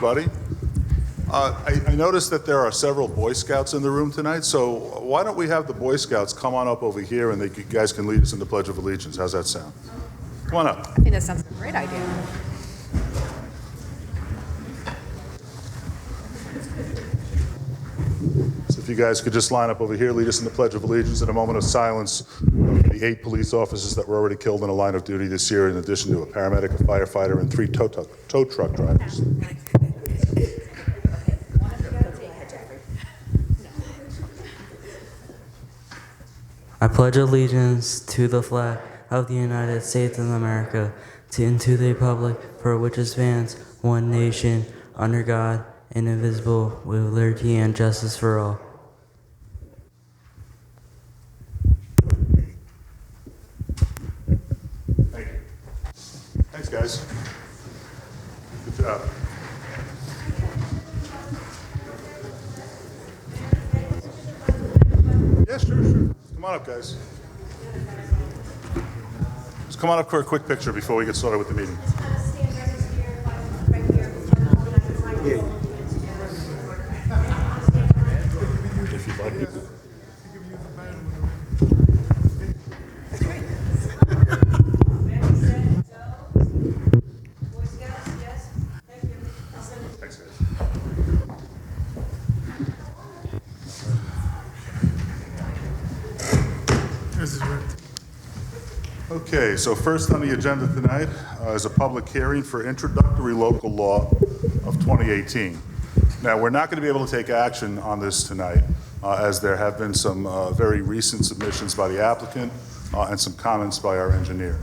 Buddy, I noticed that there are several Boy Scouts in the room tonight, so why don't we have the Boy Scouts come on up over here and you guys can lead us in the Pledge of Allegiance. How's that sound? Come on up. I think that sounds like a great idea. So if you guys could just line up over here, lead us in the Pledge of Allegiance in a moment of silence for the 8 police officers that were already killed in a line of duty this year, in addition to a paramedic, a firefighter, and 3 tow truck drivers. I pledge allegiance to the flag of the United States of America and to the republic for which it stands, one nation, under God, indivisible, with liberty and justice for all. Thank you. Thanks, guys. Good job. Yeah, sure. Come on up, guys. Just come on up for a quick picture before we get started with the meeting. If you'd like to. Thanks, guys. Okay, so first on the agenda tonight is a public hearing for introductory local law of 2018. Now, we're not going to be able to take action on this tonight, as there have been some very recent submissions by the applicant and some comments by our engineer.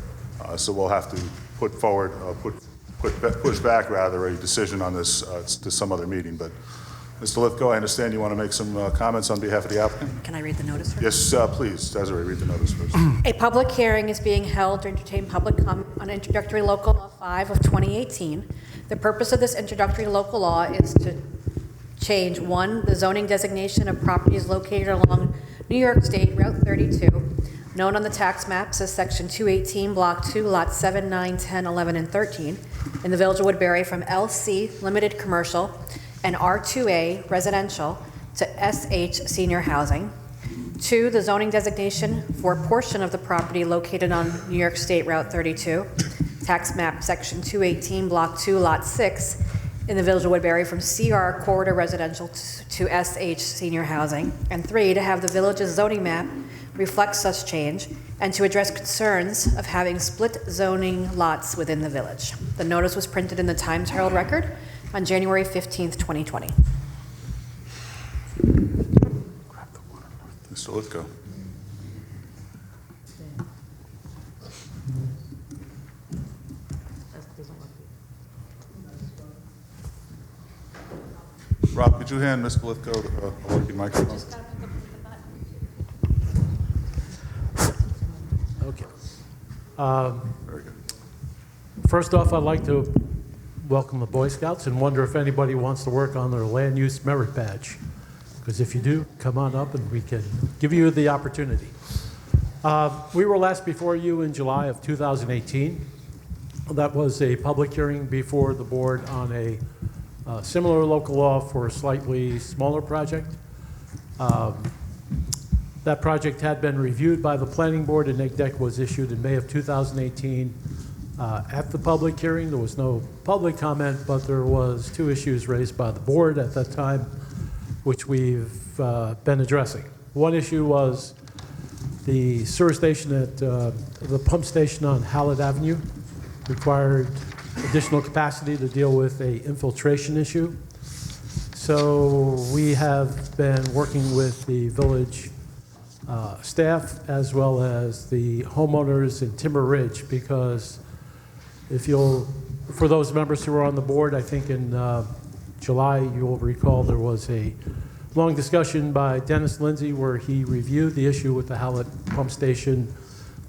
So we'll have to push back rather a decision on this to some other meeting. But Mr. Lithgow, I understand you want to make some comments on behalf of the applicant? Can I read the notice first? Yes, please. Desiree, read the notice first. A public hearing is being held to entertain public comment on introductory local law 5 of 2018. The purpose of this introductory local law is to change 1, the zoning designation of properties located along New York State Route 32, known on the tax maps as Section 218, Block 2, Lots 7, 9, 10, 11, and 13, in the Village of Woodbury from LC Limited Commercial and R2A Residential to SH Senior Housing. 2, the zoning designation for a portion of the property located on New York State Route 32, tax map Section 218, Block 2, Lot 6, in the Village of Woodbury from CR Corridor Residential to SH Senior Housing. And 3, to have the village's zoning map reflect such change and to address concerns of having split zoning lots within the village. The notice was printed in the Times Herald Record on January 15th, 2020. Mr. Lithgow. Rob, could you hand Mr. Lithgow a working microphone? Okay. Very good. First off, I'd like to welcome the Boy Scouts and wonder if anybody wants to work on their land use merit badge. Because if you do, come on up and we can give you the opportunity. We were last before you in July of 2018. That was a public hearing before the board on a similar local law for a slightly smaller project. That project had been reviewed by the planning board and neg deck was issued in May of 2018. At the public hearing, there was no public comment, but there was 2 issues raised by the board at that time, which we've been addressing. One issue was the sewer station at the pump station on Hallett Avenue required additional capacity to deal with a infiltration issue. So we have been working with the village staff as well as the homeowners in Timber Ridge, because for those members who were on the board, I think in July, you'll recall there was a long discussion by Dennis Lindsay where he reviewed the issue with the Hallett pump station,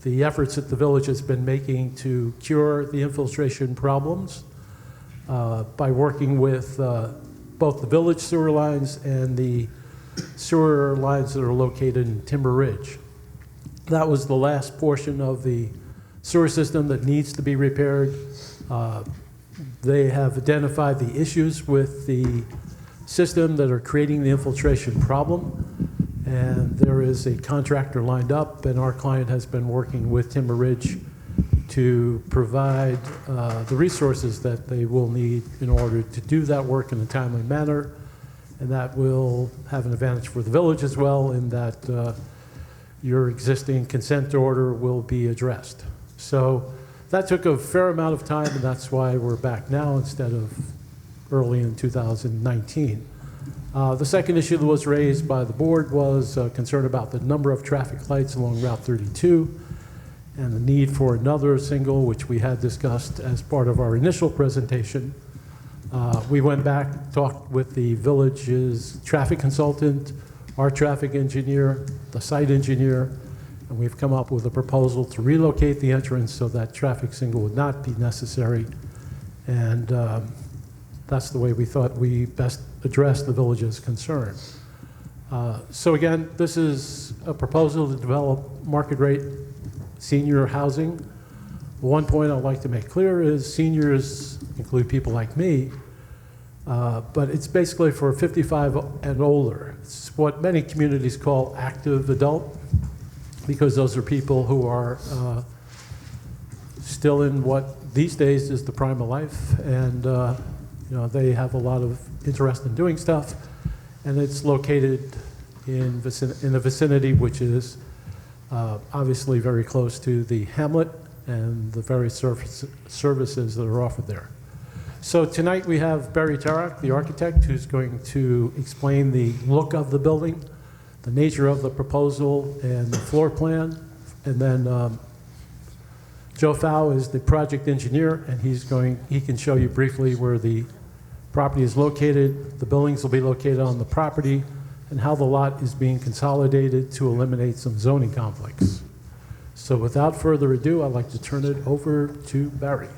the efforts that the village has been making to cure the infiltration problems by working with both the village sewer lines and the sewer lines that are located in Timber Ridge. That was the last portion of the sewer system that needs to be repaired. They have identified the issues with the system that are creating the infiltration problem, and there is a contractor lined up, and our client has been working with Timber Ridge to provide the resources that they will need in order to do that work in a timely manner, and that will have an advantage for the village as well in that your existing consent order will be addressed. So that took a fair amount of time, and that's why we're back now instead of early in 2019. The second issue that was raised by the board was concern about the number of traffic lights along Route 32 and the need for another single, which we had discussed as part of our initial presentation. We went back, talked with the village's traffic consultant, our traffic engineer, the site engineer, and we've come up with a proposal to relocate the entrance so that traffic signal would not be necessary. And that's the way we thought we best address the village's concern. So again, this is a proposal to develop market rate senior housing. One point I'd like to make clear is seniors include people like me, but it's basically for 55 and older. It's what many communities call active adult, because those are people who are still in what these days is the prime of life, and they have a lot of interest in doing stuff, and it's located in the vicinity, which is obviously very close to the hamlet and the various services that are offered there. So tonight we have Barry Tarak, the architect, who's going to explain the look of the building, the nature of the proposal, and the floor plan. And then Joe Fow is the project engineer, and he can show you briefly where the property is located, the buildings will be located on the property, and how the lot is being consolidated to eliminate some zoning conflicts. So without further ado, I'd like to turn it over to Barry.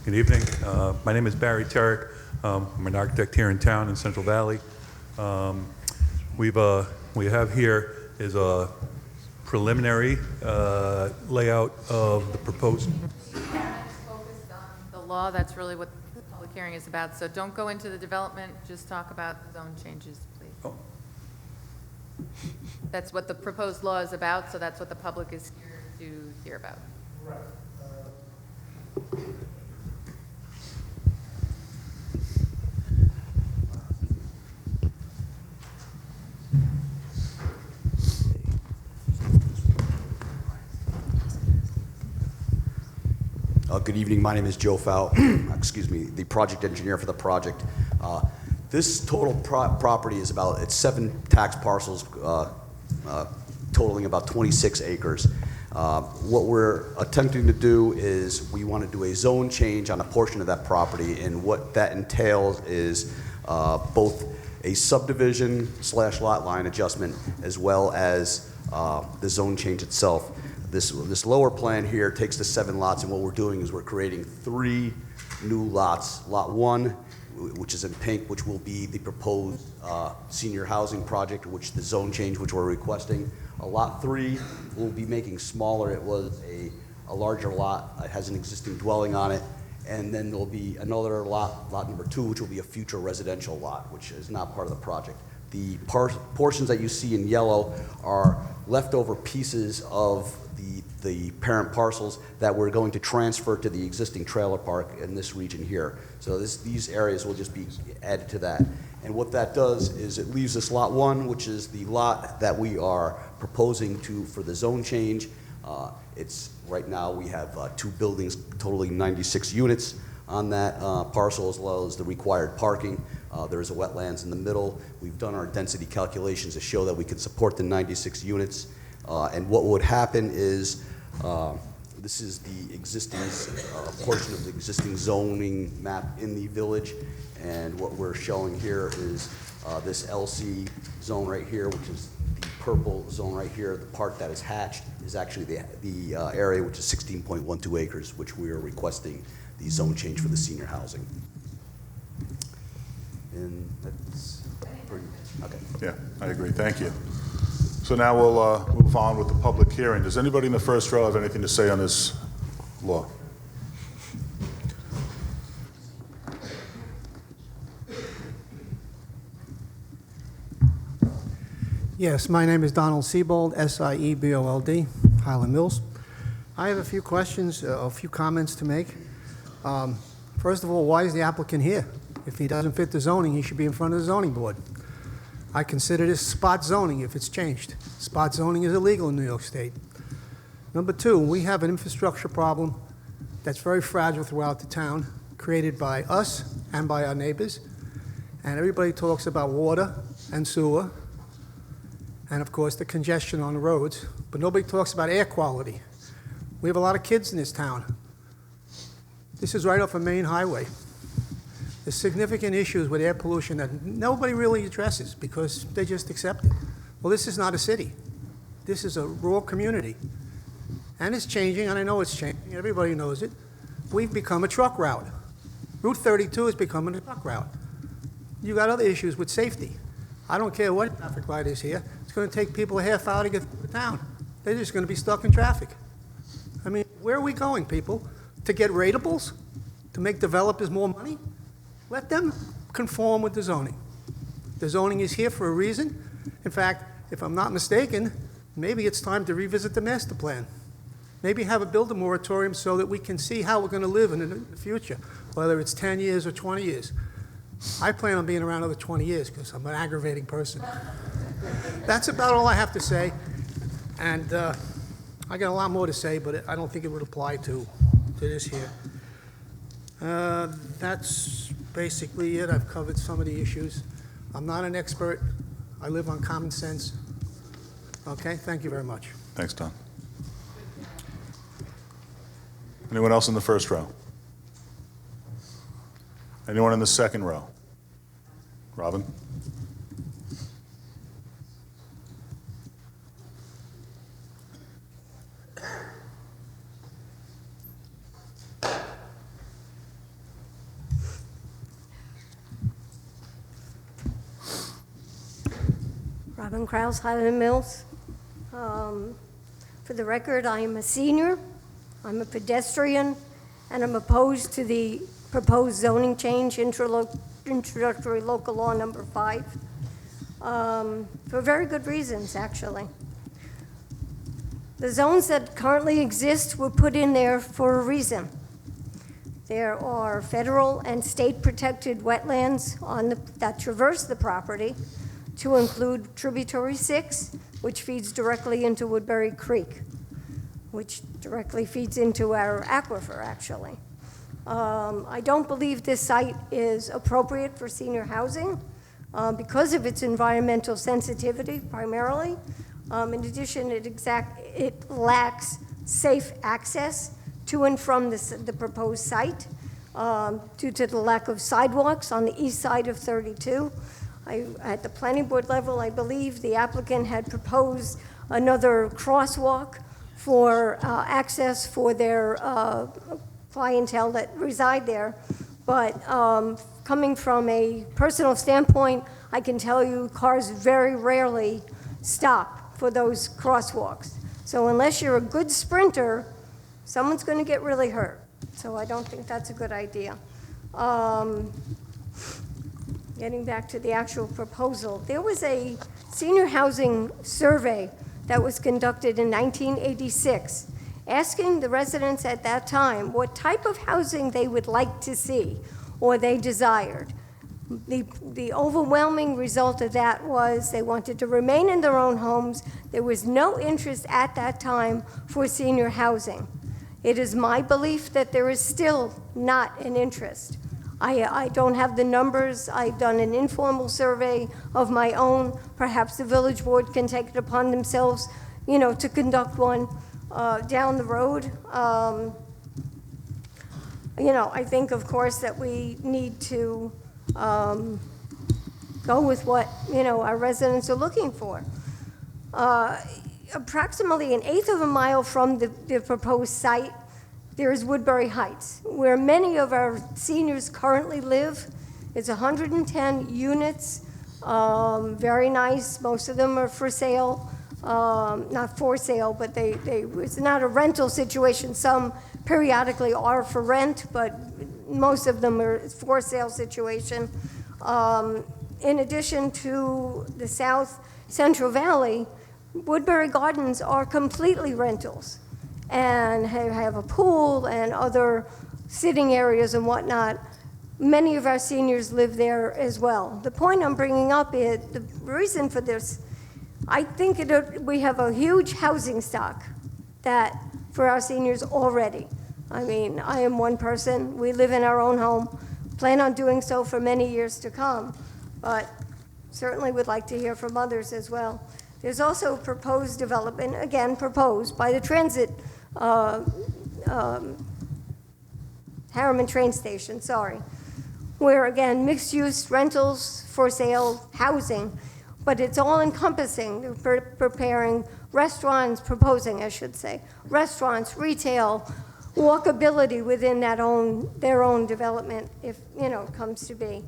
Good evening. My name is Barry Tarak. I'm an architect here in town in Central Valley. We have here is a preliminary layout of the proposed. Focused on the law, that's really what the public hearing is about. So don't go into the development, just talk about the zone changes, please. Oh. That's what the proposed law is about, so that's what the public is here to hear about. Right. Good evening. My name is Joe Fow, excuse me, the project engineer for the project. This total property is it's 7 tax parcels totaling about 26 acres. What we're attempting to do is we want to do a zone change on a portion of that property, and what that entails is both a subdivision / lot line adjustment as well as the zone change itself. This lower plan here takes the 7 lots, and what we're doing is we're creating 3 new lots. Lot 1, which is in pink, which will be the proposed senior housing project, which the zone change which we're requesting. Lot 3 will be making smaller. It was a larger lot. It has an existing dwelling on it. And then there'll be another lot number 2, which will be a future residential lot, which is not part of the project. The portions that you see in yellow are leftover pieces of the parent parcels that we're going to transfer to the existing trailer park in this region here. So these areas will just be added to that. And what that does is it leaves us lot 1, which is the lot that we are proposing for the zone change. It's right now we have 2 buildings totaling 96 units on that parcel, as well as the required parking. There's a wetlands in the middle. We've done our density calculations to show that we can support the 96 units. And what would happen is, this is the existing portion of the existing zoning map in the village, and what we're showing here is this LC zone right here, which is the purple zone right here. The part that is hatched is actually the area which is 16.12 acres, which we are requesting the zone change for the senior housing. And that's pretty, okay. Yeah, I agree. Thank you. So now we'll move on with the public hearing. Does anybody in the first row have anything to say on this law? Yes, my name is Donald Siebold, S-I-E-B-O-L-D, Highland Mills. I have a few questions, a few comments to make. First of all, why is the applicant here? If he doesn't fit the zoning, he should be in front of the zoning board. I consider this spot zoning if it's changed. Spot zoning is illegal in New York State. Number two, we have an infrastructure problem that's very fragile throughout the town, created by us and by our neighbors. And everybody talks about water and sewer, and of course the congestion on the roads, but nobody talks about air quality. We have a lot of kids in this town. This is right off a main highway. There's significant issues with air pollution that nobody really addresses because they just accept it. Well, this is not a city. This is a rural community. And it's changing, and I know it's changing. Everybody knows it. We've become a truck route. Route 32 is becoming a truck route. You got other issues with safety. I don't care what traffic light is here. It's going to take people a half hour to get through the town. They're just going to be stuck in traffic. I mean, where are we going, people? To get ratables? To make developers more money? Let them conform with the zoning. The zoning is here for a reason. In fact, if I'm not mistaken, maybe it's time to revisit the master plan. Maybe have a builder moratorium so that we can see how we're going to live in the future, whether it's 10 years or 20 years. I plan on being around another 20 years because I'm an aggravating person. That's about all I have to say. And I got a lot more to say, but I don't think it would apply to this here. That's basically it. I've covered some of the issues. I'm not an expert. I live on common sense. Okay, thank you very much. Thanks, Don. Anyone else in the first row? Anyone in the second row? Robin? Robin Krause, Highland Mills. For the record, I am a senior, I'm a pedestrian, and I'm opposed to the proposed zoning change, introductory local law number 5, for very good reasons, actually. The zones that currently exist were put in there for a reason. There are federal and state protected wetlands that traverse the property, to include Tributary 6, which feeds directly into Woodbury Creek, which directly feeds into our aquifer, actually. I don't believe this site is appropriate for senior housing because of its environmental sensitivity, primarily. In addition, it lacks safe access to and from the proposed site due to the lack of sidewalks on the east side of 32. At the planning board level, I believe the applicant had proposed another crosswalk for access for their clientele that reside there. But coming from a personal standpoint, I can tell you cars very rarely stop for those crosswalks. So unless you're a good sprinter, someone's going to get really hurt. So I don't think that's a good idea. Getting back to the actual proposal, there was a senior housing survey that was conducted in 1986, asking the residents at that time what type of housing they would like to see or they desired. The overwhelming result of that was they wanted to remain in their own homes. There was no interest at that time for senior housing. It is my belief that there is still not an interest. I don't have the numbers. I've done an informal survey of my own. Perhaps the village board can take it upon themselves, to conduct one down the road. I think, of course, that we need to go with what, our residents are looking for. Approximately 1/8 of a mile from the proposed site, there is Woodbury Heights, where many of our seniors currently live. It's 110 units, very nice. Most of them are for sale, not for sale, but it's not a rental situation. Some periodically are for rent, but most of them are for sale situation. In addition to the South Central Valley, Woodbury Gardens are completely rentals and have a pool and other sitting areas and whatnot. Many of our seniors live there as well. The point I'm bringing up is the reason for this. I think we have a huge housing stock that for our seniors already. I mean, I am one person. We live in our own home, plan on doing so for many years to come, but certainly would like to hear from others as well. There's also proposed development, again, proposed by the transit, Harriman train station, where again, mixed use rentals for sale, housing, but it's all encompassing. They're preparing restaurants, proposing, I should say, restaurants, retail, walkability within their own development, if it comes to be.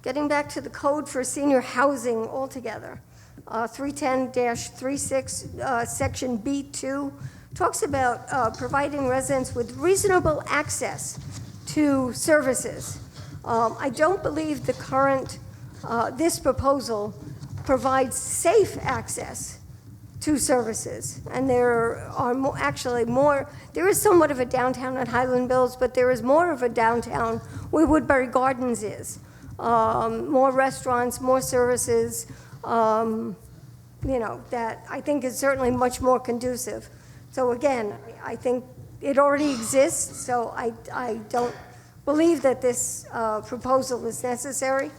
Getting back to the code for senior housing altogether, 310-36, section B2 talks about providing residents with reasonable access to services. I don't believe the current, this proposal provides safe access to services. And there are there is somewhat of a downtown at Highland Mills, but there is more of a downtown where Woodbury Gardens is. More restaurants, more services, that I think is certainly much more conducive. So again, I think it already exists, so I don't believe that this proposal is necessary.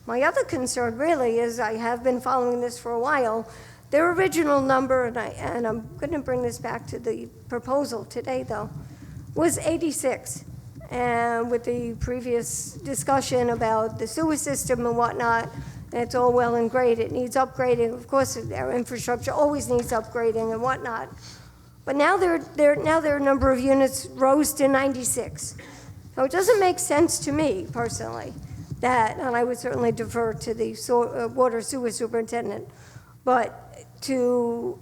My other concern really is I have been following this for a while. Their original number, and I'm going to bring this back to the proposal today though, was 86. And with the previous discussion about the sewer system and whatnot, it's all well and great. It needs upgrading. Of course, our infrastructure always needs upgrading and whatnot. But now their number of units rose to 96. So it doesn't make sense to me personally that, and I would certainly defer to the water sewer superintendent, but to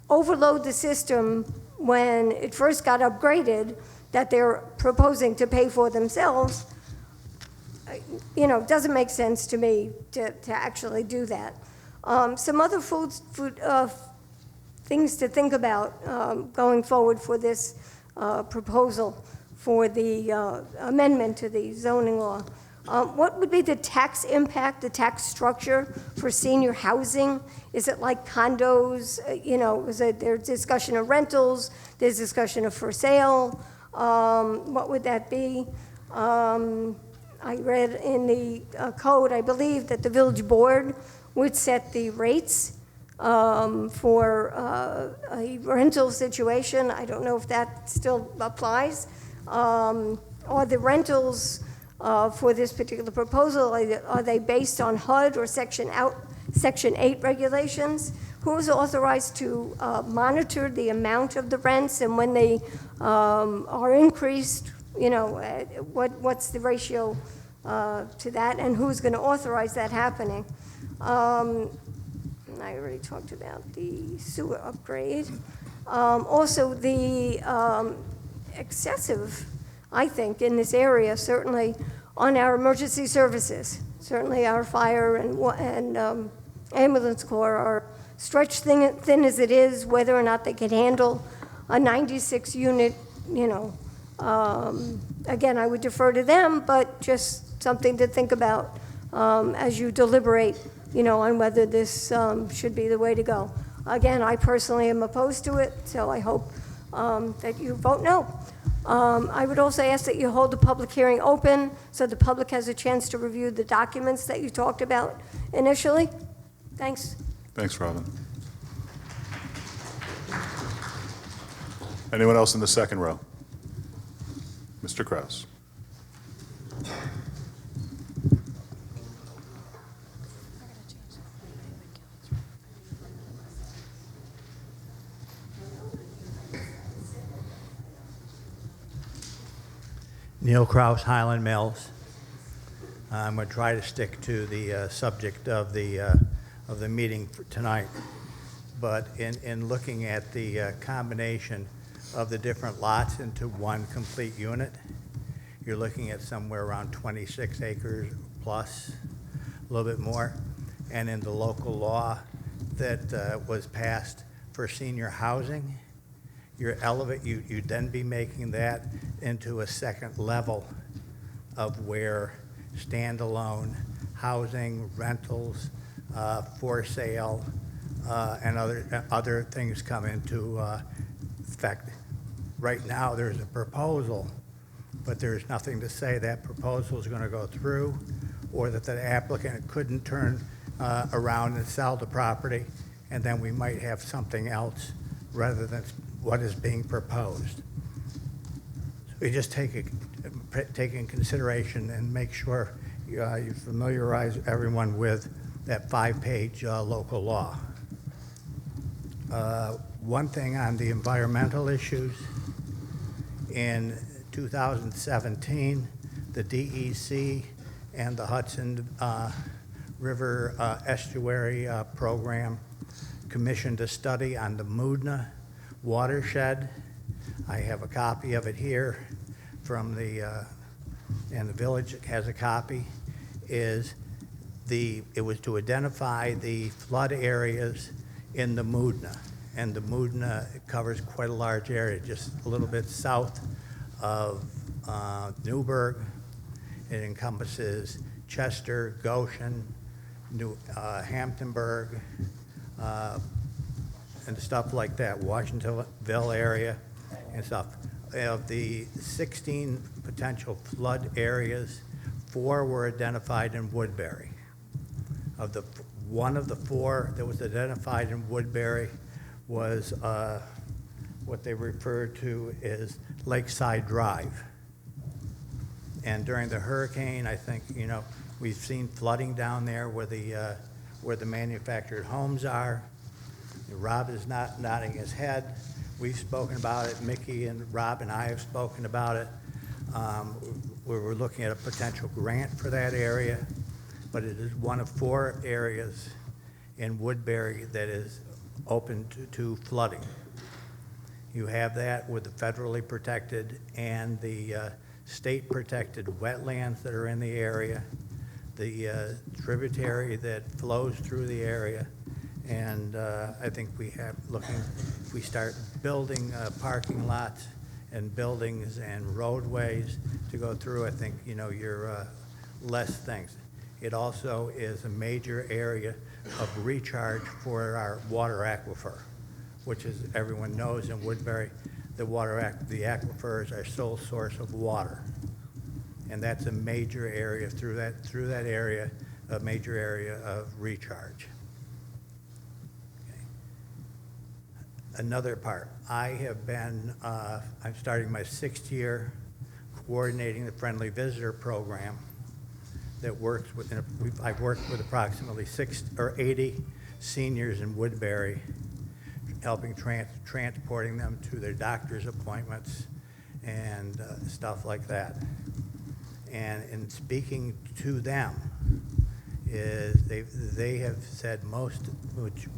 overload the system when it first got upgraded that they're proposing to pay for themselves, doesn't make sense to me to actually do that. Some other things to think about going forward for this proposal for the amendment to the zoning law. What would be the tax impact, the tax structure for senior housing? Is it like condos? There's discussion of rentals, there's discussion of for sale. What would that be? I read in the code, I believe, that the village board would set the rates for a rental situation. I don't know if that still applies. Are the rentals for this particular proposal, are they based on HUD or Section 8 regulations? Who is authorized to monitor the amount of the rents and when they are increased? What's the ratio to that, and who's going to authorize that happening? I already talked about the sewer upgrade. Also, the excessive, I think, in this area, certainly on our emergency services. Certainly our fire and ambulance corps are stretched thin as it is, whether or not they can handle a 96 unit, again, I would defer to them, but just something to think about as you deliberate, on whether this should be the way to go. Again, I personally am opposed to it, so I hope that you vote no. I would also ask that you hold the public hearing open so the public has a chance to review the documents that you talked about initially. Thanks. Thanks, Robin. Anyone else in the second row? Mr. Kraus. Neil Kraus, Highland Mills. I'm going to try to stick to the subject of the meeting for tonight. But in looking at the combination of the different lots into one complete unit, you're looking at somewhere around 26 acres plus, a little bit more. And in the local law that was passed for senior housing, you'd then be making that into a second level of where standalone housing, rentals, for sale, and other things come into effect. Right now, there's a proposal, but there's nothing to say that proposal is going to go through, or that the applicant couldn't turn around and sell the property, and then we might have something else rather than what is being proposed. So we just take in consideration and make sure you familiarize everyone with that 5-page local law. One thing on the environmental issues, in 2017, the DEC and the Hudson River Estuary Program commissioned a study on the Moodna watershed. I have a copy of it here from and the village has a copy. It was to identify the flood areas in the Moodna. And the Moodna covers quite a large area, just a little bit south of Newburgh. It encompasses Chester, Goshen, Hamptonburg, and stuff like that, Washingtonville area and stuff. Of the 16 potential flood areas, 4 were identified in Woodbury. One of the 4 that was identified in Woodbury was what they referred to as Lakeside Drive. And during the hurricane, I think, we've seen flooding down there where the manufactured homes are. Rob is not nodding his head. We've spoken about it. Mickey and Rob and I have spoken about it. We're looking at a potential grant for that area, but it is one of 4 areas in Woodbury that is open to flooding. You have that with the federally protected and the state protected wetlands that are in the area, the tributary that flows through the area. And I think if we start building parking lots and buildings and roadways to go through, I think, you're less things. It also is a major area of recharge for our water aquifer, which, as everyone knows in Woodbury, the aquifers are sole source of water. And that's a major area through that area, a major area of recharge. Another part, I'm starting my 6th year coordinating the Friendly Visitor Program that works with, I've worked with approximately 80 seniors in Woodbury, helping transporting them to their doctor's appointments and stuff like that. And in speaking to them, they have said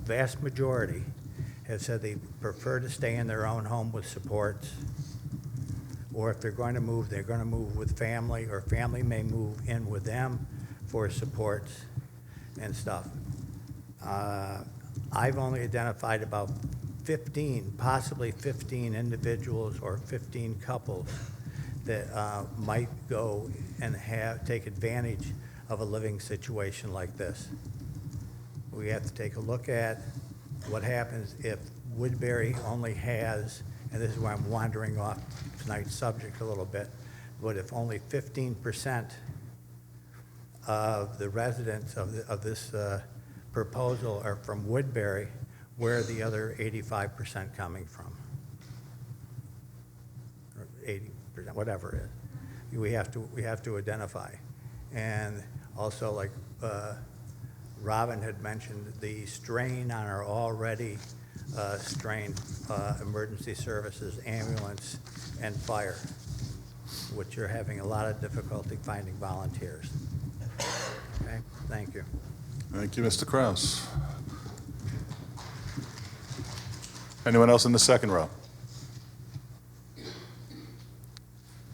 vast majority have said they prefer to stay in their own home with supports, or if they're going to move, they're going to move with family, or family may move in with them for supports and stuff. I've only identified about 15, possibly 15 individuals or 15 couples that might go and take advantage of a living situation like this. We have to take a look at what happens if Woodbury only has, and this is why I'm wandering off tonight's subject a little bit, but if only 15% of the residents of this proposal are from Woodbury, where are the other 85% coming from? Or 80%, whatever it is. We have to identify. And also, like Robin had mentioned, the strain on our already strained emergency services, ambulance, and fire. which you're having a lot of difficulty finding volunteers. Okay, thank you. Thank you, Mr. Kraus. Anyone else in the second row?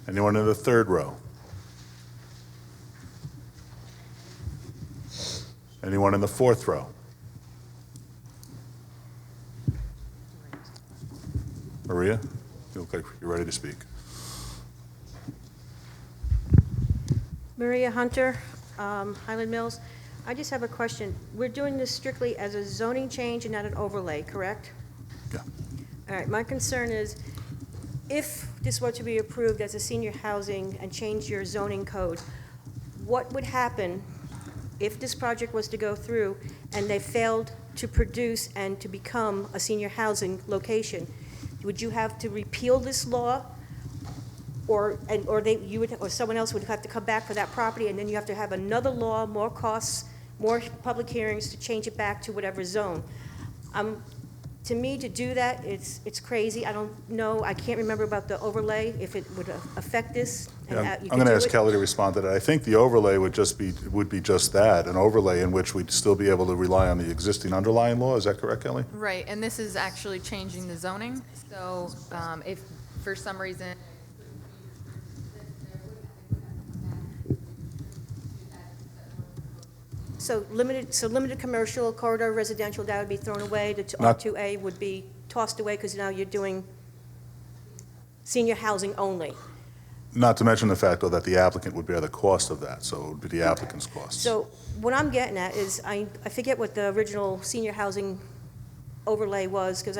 Anyone in the third row? Anyone in the fourth row? Maria, you look like you're ready to speak. Maria Hunter, Highland Mills. I just have a question. We're doing this strictly as a zoning change and not an overlay, correct? Yeah. All right, my concern is, if this were to be approved as a senior housing and change your zoning code, what would happen if this project was to go through and they failed to produce and to become a senior housing location? Would you have to repeal this law? Or someone else would have to come back for that property, and then you have to have another law, more costs, more public hearings to change it back to whatever zone. To me, to do that, it's crazy. I don't know, I can't remember about the overlay, if it would affect this. and Yeah, how you I'm could going to do ask it. Kelly to respond to that. I think the overlay would be just that, an overlay in which we'd still be able to rely on the existing underlying law. Is that correct, Kelly? Right, and this is actually changing the zoning, so if for some reason. So limited commercial, corridor residential, that would be thrown away, the Not- R2A would be tossed away, because now you're doing senior housing only. Not to mention the fact, though, that the applicant would bear the cost of that, so it would be the applicant's costs. So what I'm getting at is, I forget what the original senior housing overlay was, because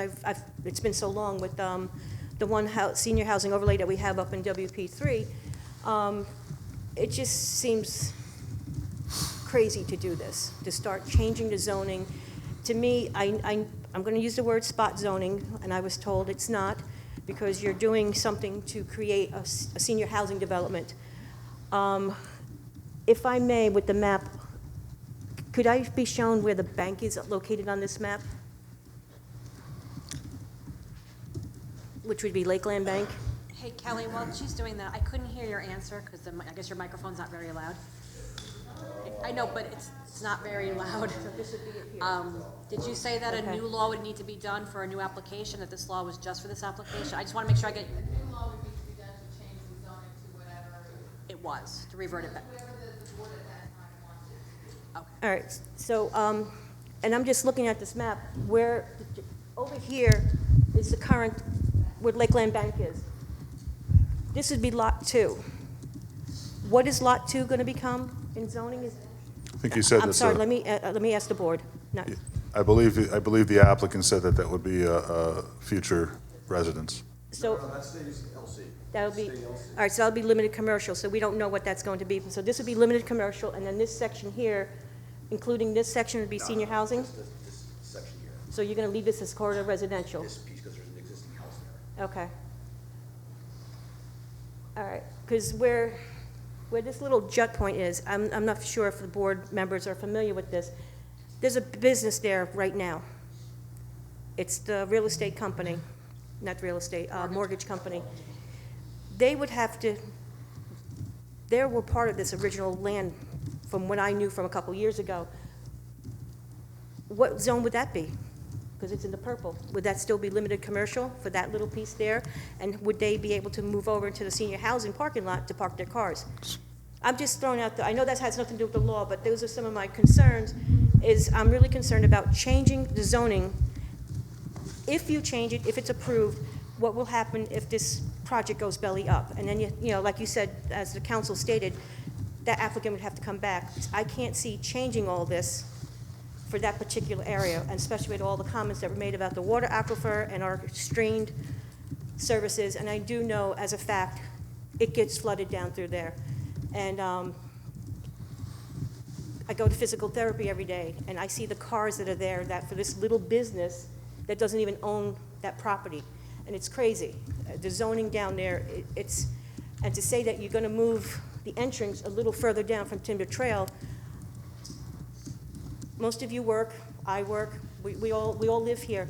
it's been so long with the one senior housing overlay that we have up in WP3. It just seems crazy to do this, to start changing the zoning. To me, I'm going to use the word spot zoning, and I was told it's not, because you're doing something to create a senior housing development. If I may, with the map, could I be shown where the bank is located on this map? Which would be Lakeland Bank. Hey, Kelly, while she's doing that, I couldn't hear your answer because I guess your microphone's not very loud. I know, but it's not very loud. This would be it here. Did you say that a Okay. new law would need to be done for a new application, that this law was just for this application? I just want to make sure I get, New law would need to be done to change the zoning to whatever, it was, to revert it back. whatever the board at that time wanted. All right, so, and I'm just looking at this map, where, over here is the current, where Lakeland Bank is. This would be Lot 2. What is Lot 2 going to become in zoning? I think you said I'm this. sorry, let me ask the board. No. I believe the applicant said that would be a future residence. So, that stays LC. that'll be, all right, so that'll be limited commercial, so we don't know what that's going to be. So this would be limited commercial, and then this section here, including this section, would be senior housing? This section here, So you're going to leave this as corridor residential? this piece, because there's an existing house there. Okay. All right, because where this little jut point is, I'm not sure if the board members are familiar with this. There's a business there right now. It's the real estate company, not real estate, mortgage company. They would have to, they were part of this original land from what I knew from a couple years ago. What zone would that be? Because it's in the purple. Would that still be limited commercial for that little piece there? And would they be able to move over into the senior housing parking lot to park their cars? I'm just throwing out, I know that has nothing to do with the law, but those are some of my concerns, is I'm really concerned about changing the zoning. If you change it, if it's approved, what will happen if this project goes belly up? And then, you know, like you said, as the council stated, that applicant would have to come back. I can't see changing all this for that particular area, and especially with all the comments that were made about the water aquifer and our strained services. And I do know, as a fact, it gets flooded down through there. And I go to physical therapy every day, and I see the cars that are there that for this little business that doesn't even own that property. And it's crazy. The zoning down there, and to say that you're going to move the entrance a little further down from Timber Trail. Most of you work, I work, we all live here.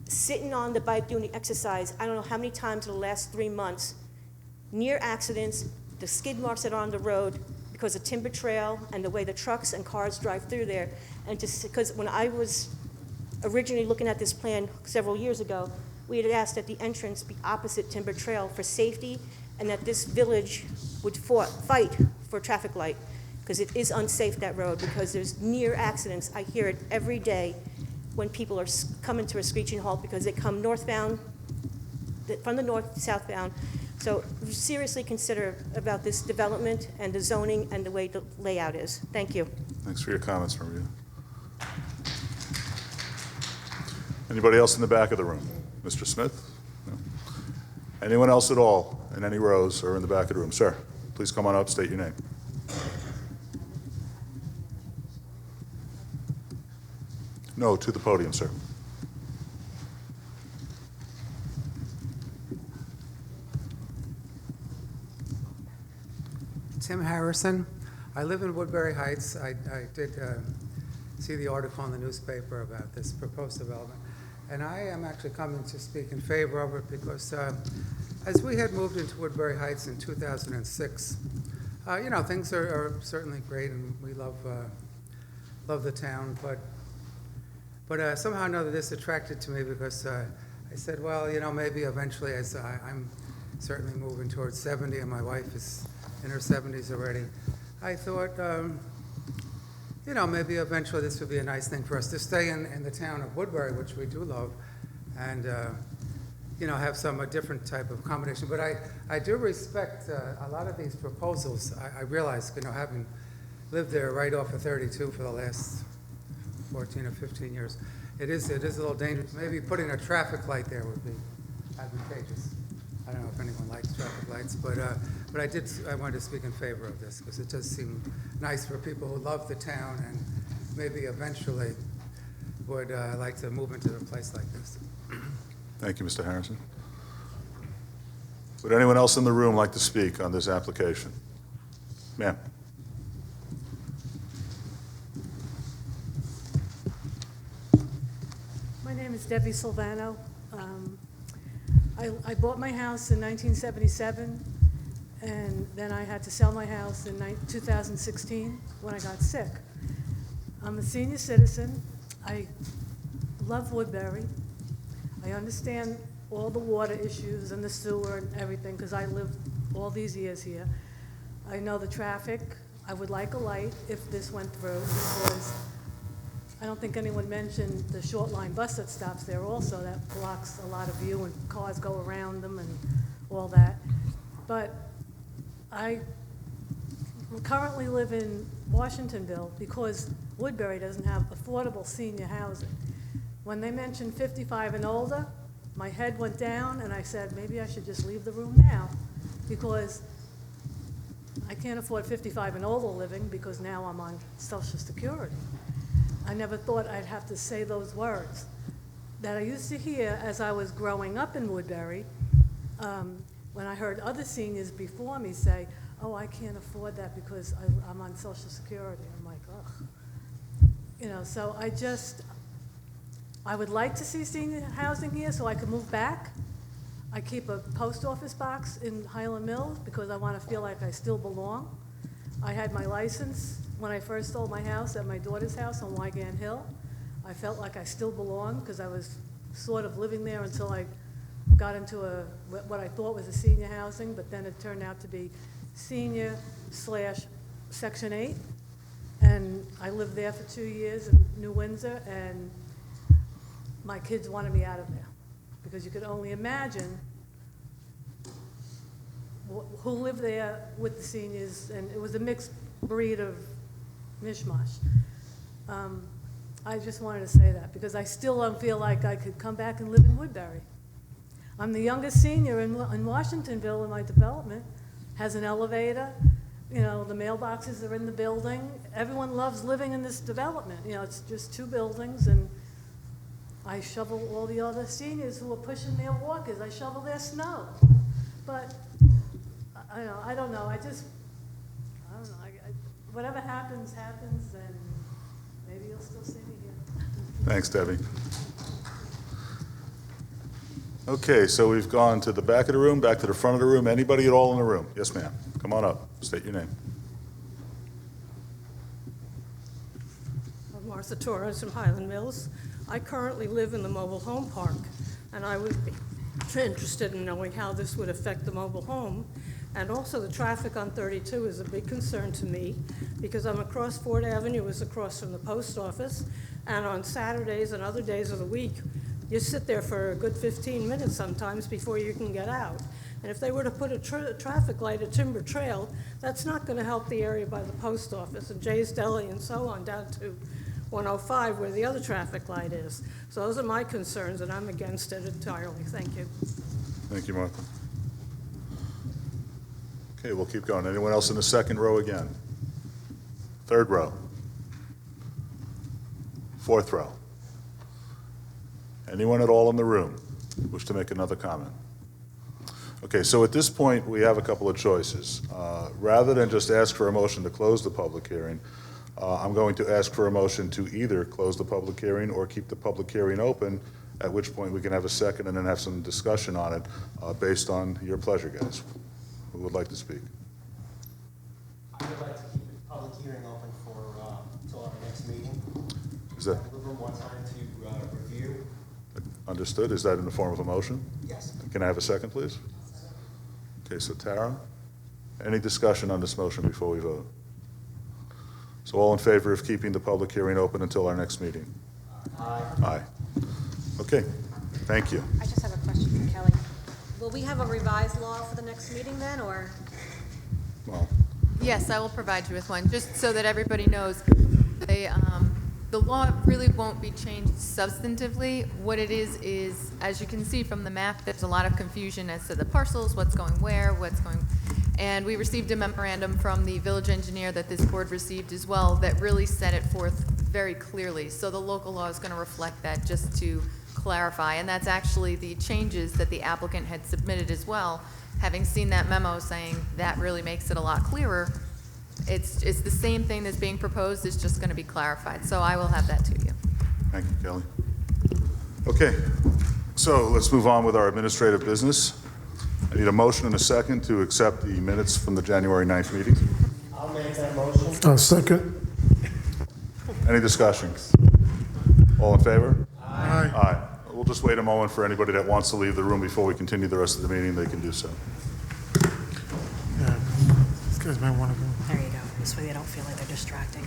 Sitting on the bike doing the exercise, I don't know how many times in the last 3 months near accidents, the skid marks that are on the road because of timber trail and the way the trucks and cars drive through there. And just because when I was originally looking at this plan several years ago, we had asked that the entrance be opposite timber trail for safety and that this village would fight for traffic light because it is unsafe, that road, because there's near accidents. I hear it every day when people are coming to a screeching halt because they come northbound, from the north to southbound. So seriously consider about this development and the zoning and the way the layout is. Thank you. Thanks for your comments, Maria. Anybody else in the back of the room? Mr. Smith? No? Anyone else at all in any rows or in the back of the room? Sir, please come on up, state your name. No, to the podium, sir. Tim Harrison. I live in Woodbury Heights. I did see the article in the newspaper about this proposed development. And I am actually coming to speak in favor of it because as we had moved into Woodbury Heights in 2006, you know, things are certainly great and we love the town, but somehow or another this attracted to me because I said, well, you know, maybe eventually, as I'm certainly moving towards 70 and my wife is in her 70s already, I thought, you know, maybe eventually this would be a nice thing for us to stay in the town of Woodbury, which we do love, and, you know, have some different type of accommodation. But I do respect a lot of these proposals. I realize, you know, having lived there right off of 32 for the last 14 or 15 years, it is a little dangerous. Maybe putting a traffic light there would be advantageous. I don't know if anyone likes traffic lights, but I wanted to speak in favor of this because it does seem nice for people who love the town and maybe eventually would like to move into a place like this. Thank you, Mr. Harrison. Would anyone else in the room like to speak on this application? Ma'am. My name is Debbie Silvano. I bought my house in 1977, and then I had to sell my house in 2016 when I got sick. I'm a senior citizen. I love Woodbury. I understand all the water issues and the sewer and everything because I lived all these years here. I know the traffic. I would like a light if this went through because I don't think anyone mentioned the short line bus that stops there also. That blocks a lot of view and cars go around them and all that. But I currently live in Washingtonville because Woodbury doesn't have affordable senior housing. When they mentioned 55 and older, my head went down and I said, maybe I should just leave the room now because I can't afford 55 and older living because now I'm on Social Security. I never thought I'd have to say those words that I used to hear as I was growing up in Woodbury when I heard other seniors before me say, oh, I can't afford that because I'm on Social Security. I'm like, ugh. You know, so I would like to see senior housing here so I could move back. I keep a post office box in Highland Mills because I want to feel like I still belong. I had my license when I first sold my house at my daughter's house on Wygan Hill. I felt like I still belonged because I was sort of living there until I got into what I thought was a senior housing, but then it turned out to be senior / Section 8. And I lived there for 2 years in New Windsor, and my kids wanted me out of there because you could only imagine who lived there with the seniors, and it was a mixed breed of mishmash. I just wanted to say that because I still don't feel like I could come back and live in Woodbury. I'm the youngest senior in Washingtonville in my development, has an elevator, you know, the mailboxes are in the building. Everyone loves living in this development. You know, it's just 2 buildings, and I shovel all the other seniors who are pushing their walkers. I shovel their snow. But I don't know. I don't know. Whatever happens, happens, and maybe you'll still see me here. Thanks, Debbie. Okay, so we've gone to the back of the room, back to the front of the room. Anybody at all in the room? Yes, ma'am. Come on up. State your name. I'm Martha Torres from Highland Mills. I currently live in the mobile home park, and I would be interested in knowing how this would affect the mobile home. And also, the traffic on 32 is a big concern to me, because I'm across Ford Avenue, is across from the post office, and on Saturdays and other days of the week, you sit there for a good 15 minutes sometimes before you can get out. And if they were to put a traffic light at Timber Trail, that's not going to help the area by the post office and Jay's Deli and so on down to 105 where the other traffic light is. So those are my concerns, and I'm against it entirely. Thank you. Thank you, Martha. Okay, we'll keep going. Anyone else in the second row again? Third row? Fourth row? Anyone at all in the room wish to make another comment? Okay, so at this point, we have a couple of choices. Rather than just ask for a motion to close the public hearing, I'm going to ask for a motion to either close the public hearing or keep the public hearing open, at which point we can have a second and then have some discussion on it based on your pleasure, guys. Who would like to speak? I would like to keep the public hearing open for until our next meeting. Is that Give them more time to review. understood? Is that in the form of a motion? Yes. Can I have a second, please? Okay, so Tara, any discussion on this motion before we vote? So all in favor of keeping the public hearing open until our next meeting? Aye. Aye. Okay, thank you. I just have a question for Kelly. Will we have a revised law for the next meeting then, or? Well, Yes, I will provide you with one, just so that everybody knows. The law really won't be changed substantively. What it is, as you can see from the map, there's a lot of confusion as to the parcels, what's going where, and we received a memorandum from the village engineer that this board received as well that really set it forth very clearly. So the local law is going to reflect that, just to clarify, and that's actually the changes that the applicant had submitted as well. Having seen that memo saying that really makes it a lot clearer, it's the same thing that's being proposed, it's just going to be clarified. So I will have that to you. thank you, Kelly. Okay, so let's move on with our administrative business. I need a motion and a second to accept the minutes from the January 9th meeting. I'll make that motion. I'll second. Any discussion? All in favor? Aye. Aye. We'll just wait a moment for anybody that wants to leave the room before we continue the rest of the meeting. They can do so. Yeah, these guys might want to go. There you go. This way they don't feel like they're distracting.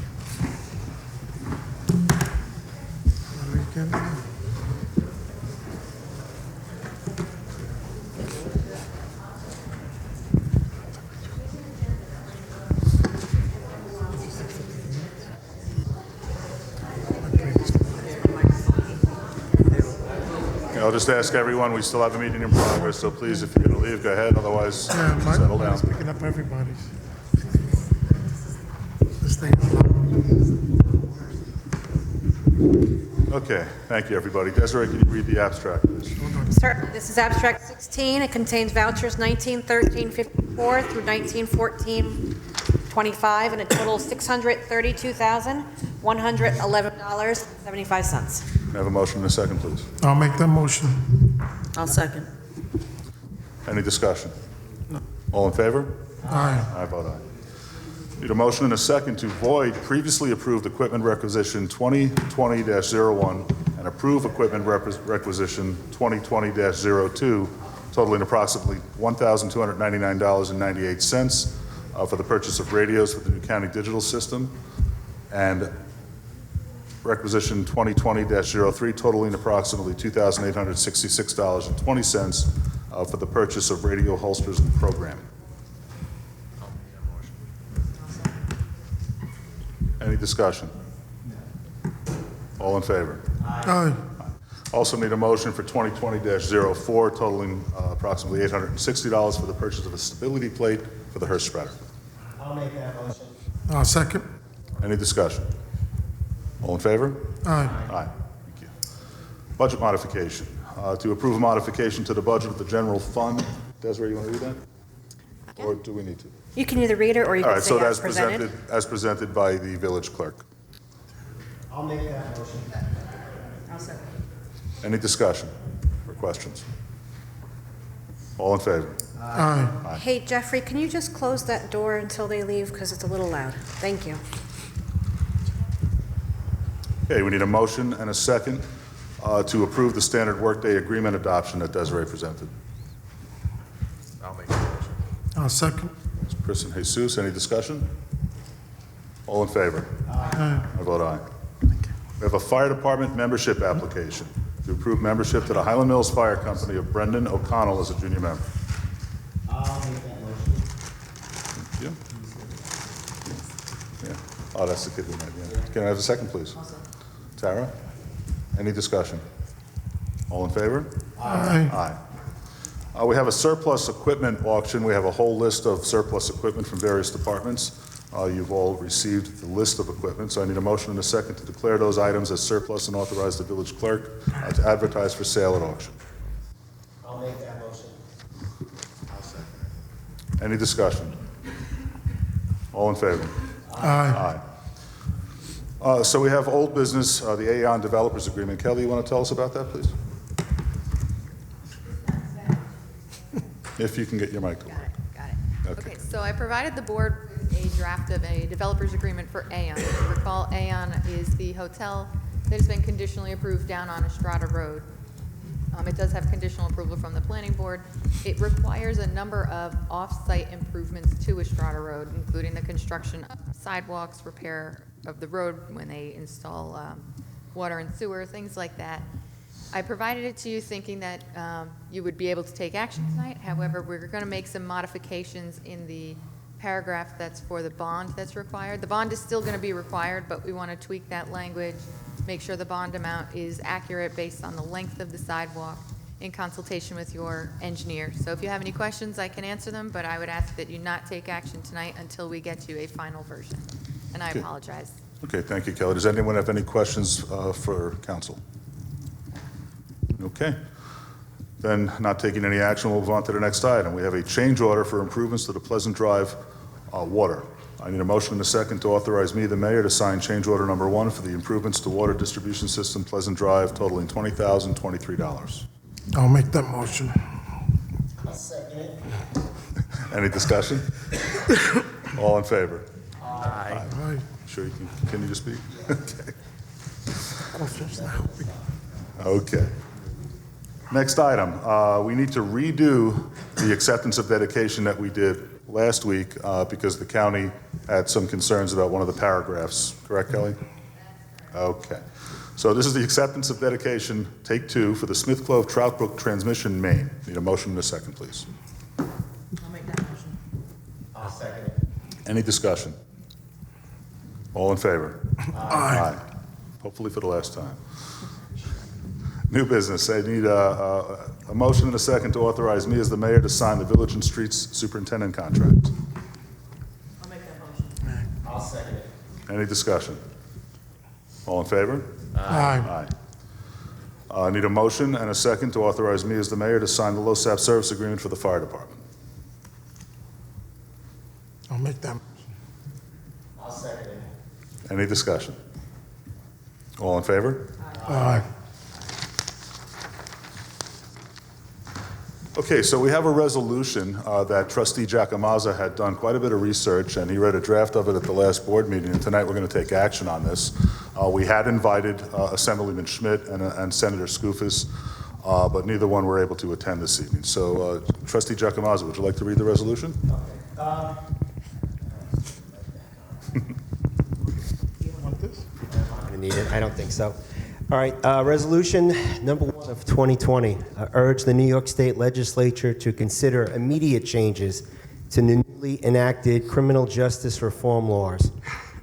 Okay, I'll just ask everyone, we still have a meeting in progress, so please, if you're going to leave, go ahead. Otherwise, Yeah, settle down. mine's picking up everybody's. This thing. Okay, thank you, everybody. Desiree, can you read the abstract, please? Sir, this is abstract 16. It contains vouchers 1913-54 through 1914-25, and a total of $632,111.75. Can I have a motion and a second, please? I'll make that motion. I'll second. Any discussion? All in favor? Aye. I vote aye. Need a motion and a second to void previously approved equipment requisition 2020-01 and approve equipment requisition 2020-02, totaling approximately $1,299.98 for the purchase of radios for the new county digital system, and requisition 2020-03, totaling approximately $2,866.20 for the purchase of radio holsters and programming. Any discussion? All in favor? Aye. Also need a motion for 2020-04, totaling approximately $860 for the purchase of a stability plate for the hearse spreader. I'll make that motion. I'll second. Any discussion? All in favor? Aye. Aye. Thank you. Budget modification. To approve a modification to the budget of the general fund. Desiree, you want to read that? Or do we need to? You can either read it or you All can right, say so as presented. as presented by the village clerk. I'll make that motion. I'll second. Any discussion or questions? All in favor? Aye. Hey, Jeffrey, can you just close that door until they leave, because it's a little loud? Thank you. Okay, we need a motion and a second to approve the standard workday agreement adoption that Desiree presented. I'll second. It's Chris and Jesus. Any discussion? All in favor? Aye. I vote aye. We have a fire department membership application to approve membership to the Highland Mills Fire Company of Brendan O'Connell as a junior member. I'll make that motion. Thank you. Yeah. Oh, that's the kid we met, yeah. Can I have a second, please? Tara? Any discussion? All in favor? Aye. Aye. We have a surplus equipment auction. We have a whole list of surplus equipment from various departments. You've all received the list of equipment, so I need a motion and a second to declare those items as surplus and authorize the village clerk to advertise for sale at auction. I'll make that motion. Any discussion? All in favor? Aye. Aye. So we have old business, the Aon Developers Agreement. Kelly, you want to tell us about that, please? If you can get your mic to work. Got it. Okay, so I provided the board with a draft of a developer's agreement for Aon. If you recall, Aon is the hotel that has been conditionally approved down on Estrada Road. It does have conditional approval from the planning board. It requires a number of off-site improvements to Estrada Road, including the construction of sidewalks, repair of the road when they install water and sewer, things like that. I provided it to you thinking that you would be able to take action tonight. However, we're going to make some modifications in the paragraph that's for the bond that's required. The bond is still going to be required, but we want to tweak that language, make sure the bond amount is accurate based on the length of the sidewalk in consultation with your engineer. So if you have any questions, I can answer them, but I would ask that you not take action tonight until we get you a final version. And I apologize. Okay, thank you, Kelly. Does anyone have any questions for council? Okay. Then, not taking any action, we'll move on to the next item. We have a change order for improvements to the Pleasant Drive water. I need a motion and a second to authorize me, the mayor, to sign change order number 1 for the improvements to water distribution system Pleasant Drive totaling $20,023. I'll make that motion. I'll second it. Any discussion? All in favor? Aye. Sure you can continue to speak? Okay. Oh, just now. Okay. Next item, we need to redo the acceptance of dedication that we did last week because the county had some concerns about one of the paragraphs. Correct, Kelly? Okay. So this is the acceptance of dedication, take 2, for the Smith Clove Trout Brook Transmission Main. Need a motion and a second, please. I'll make that motion. I'll second it. Any discussion? All in favor? Aye. Hopefully for the last time. New business. I need a motion and a second to authorize me as the mayor to sign the Village and Streets Superintendent contract. I'll make that motion. I'll second it. Any discussion? All in favor? Aye. I need a motion and a second to authorize me as the mayor to sign the LoSAP service agreement for the fire department. I'll make that. I'll second it. Any discussion? All in favor? Aye. Okay, so we have a resolution that Trustee Giacomazza had done quite a bit of research, and he read a draft of it at the last board meeting, and tonight we're going to take action on this. We had invited Assemblyman Schmidt and Senator Skoufis, but neither one were able to attend this evening. So, Trustee Giacomazza, would you like to read the resolution? Okay. You want this? I need it. I don't think so. All right, resolution number 1 of 2020, urge the New York State Legislature to consider immediate changes to newly enacted criminal justice reform laws.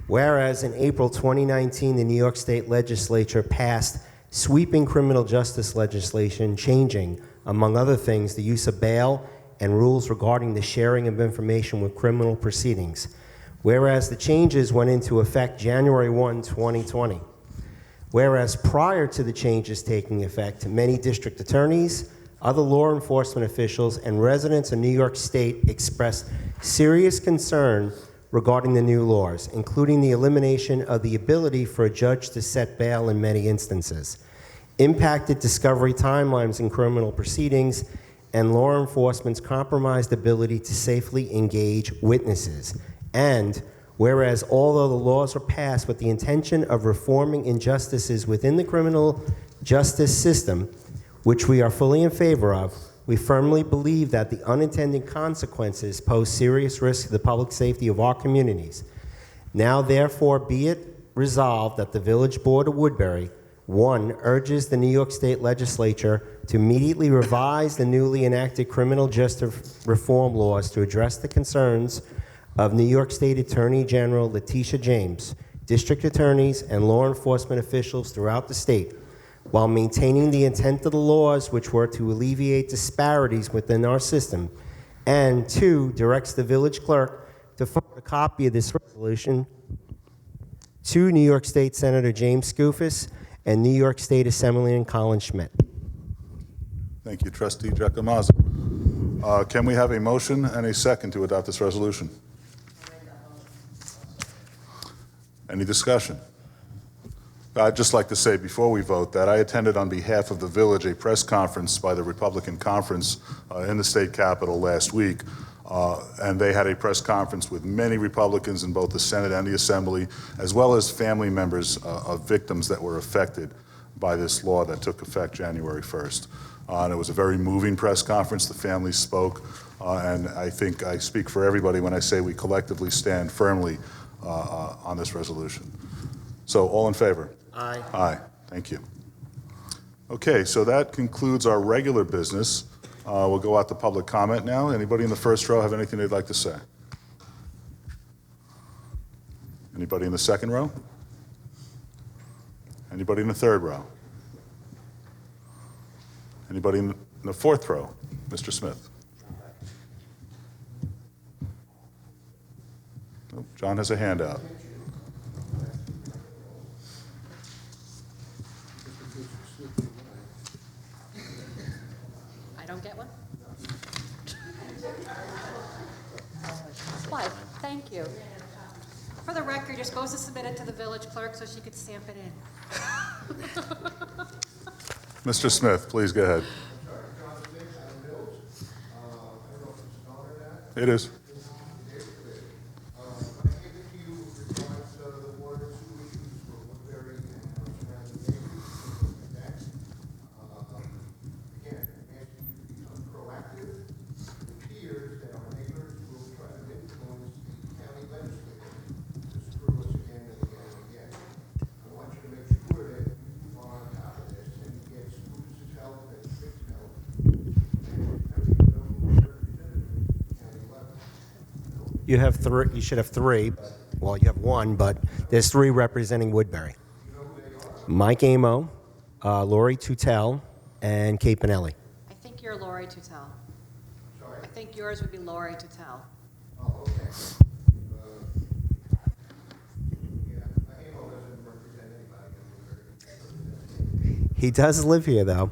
Whereas in April 2019, the New York State Legislature passed sweeping criminal justice legislation changing, among other things, the use of bail and rules regarding the sharing of information with criminal proceedings. Whereas the changes went into effect January 1, 2020. Whereas prior to the changes taking effect, many district attorneys, other law enforcement officials, and residents of New York State expressed serious concern regarding the new laws, including the elimination of the ability for a judge to set bail in many instances, impacted discovery timelines in criminal proceedings, and law enforcement's compromised ability to safely engage witnesses. And whereas although the laws were passed with the intention of reforming injustices within the criminal justice system, which we are fully in favor of, we firmly believe that the unintended consequences pose serious risk to the public safety of our communities. Now, therefore, be it resolved that the Village Board of Woodbury, 1, urges the New York State Legislature to immediately revise the newly enacted criminal justice reform laws to address the concerns of New York State Attorney General Letitia James, district attorneys, and law enforcement officials throughout the state, while maintaining the intent of the laws which were to alleviate disparities within our system. And 2, directs the village clerk to forward a copy of this resolution to New York State Senator James Skoufis and New York State Assemblyman Colin Schmidt. Thank you, Trustee Giacomazzo. Can we have a motion and a second to adopt this resolution? Any discussion? I'd just like to say before we vote that I attended on behalf of the village a press conference by the Republican Conference in the state capitol last week. And they had a press conference with many Republicans in both the Senate and the Assembly, as well as family members of victims that were affected by this law that took effect January 1st. And it was a very moving press conference. The families spoke, and I think I speak for everybody when I say we collectively stand firmly on this resolution. So all in favor? Aye. Aye. Thank you. Okay, so that concludes our regular business. We'll go out to public comment now. Anybody in the first row have anything they'd like to say? Anybody in the second row? Anybody in the third row? Anybody in the fourth row? Mr. Smith. Oh, John has a hand out. I don't get one? Why? Thank you. For the record, you're supposed to submit it to the village clerk so she could stamp it in. Mr. Smith, please go ahead. It is. You have 3. You should have 3. Well, you have 1, but there's 3 representing Woodbury. Mike Amo, Lori Tutel, and Kate Pinelli. I think you're Lori Tutel. I think yours would be Lori Tutel. He does live here, though.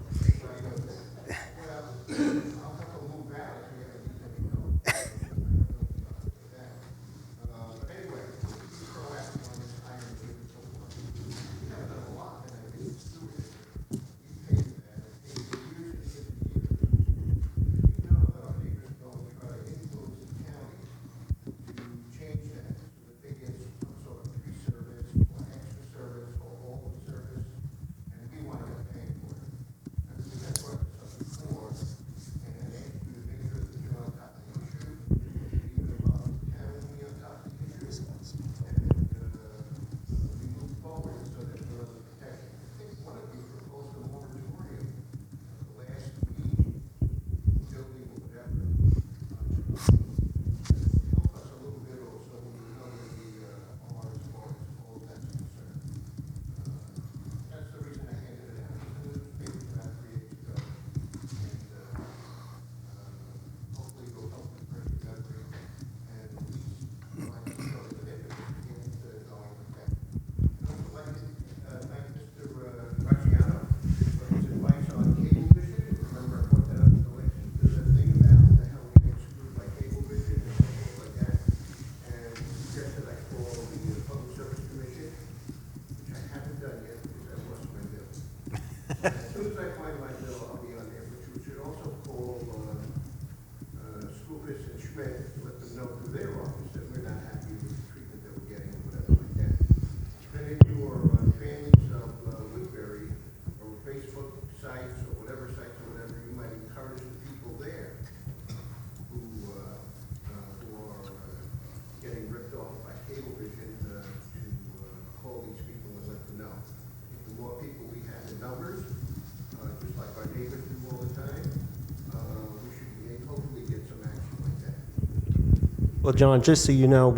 Well, John, just so you know,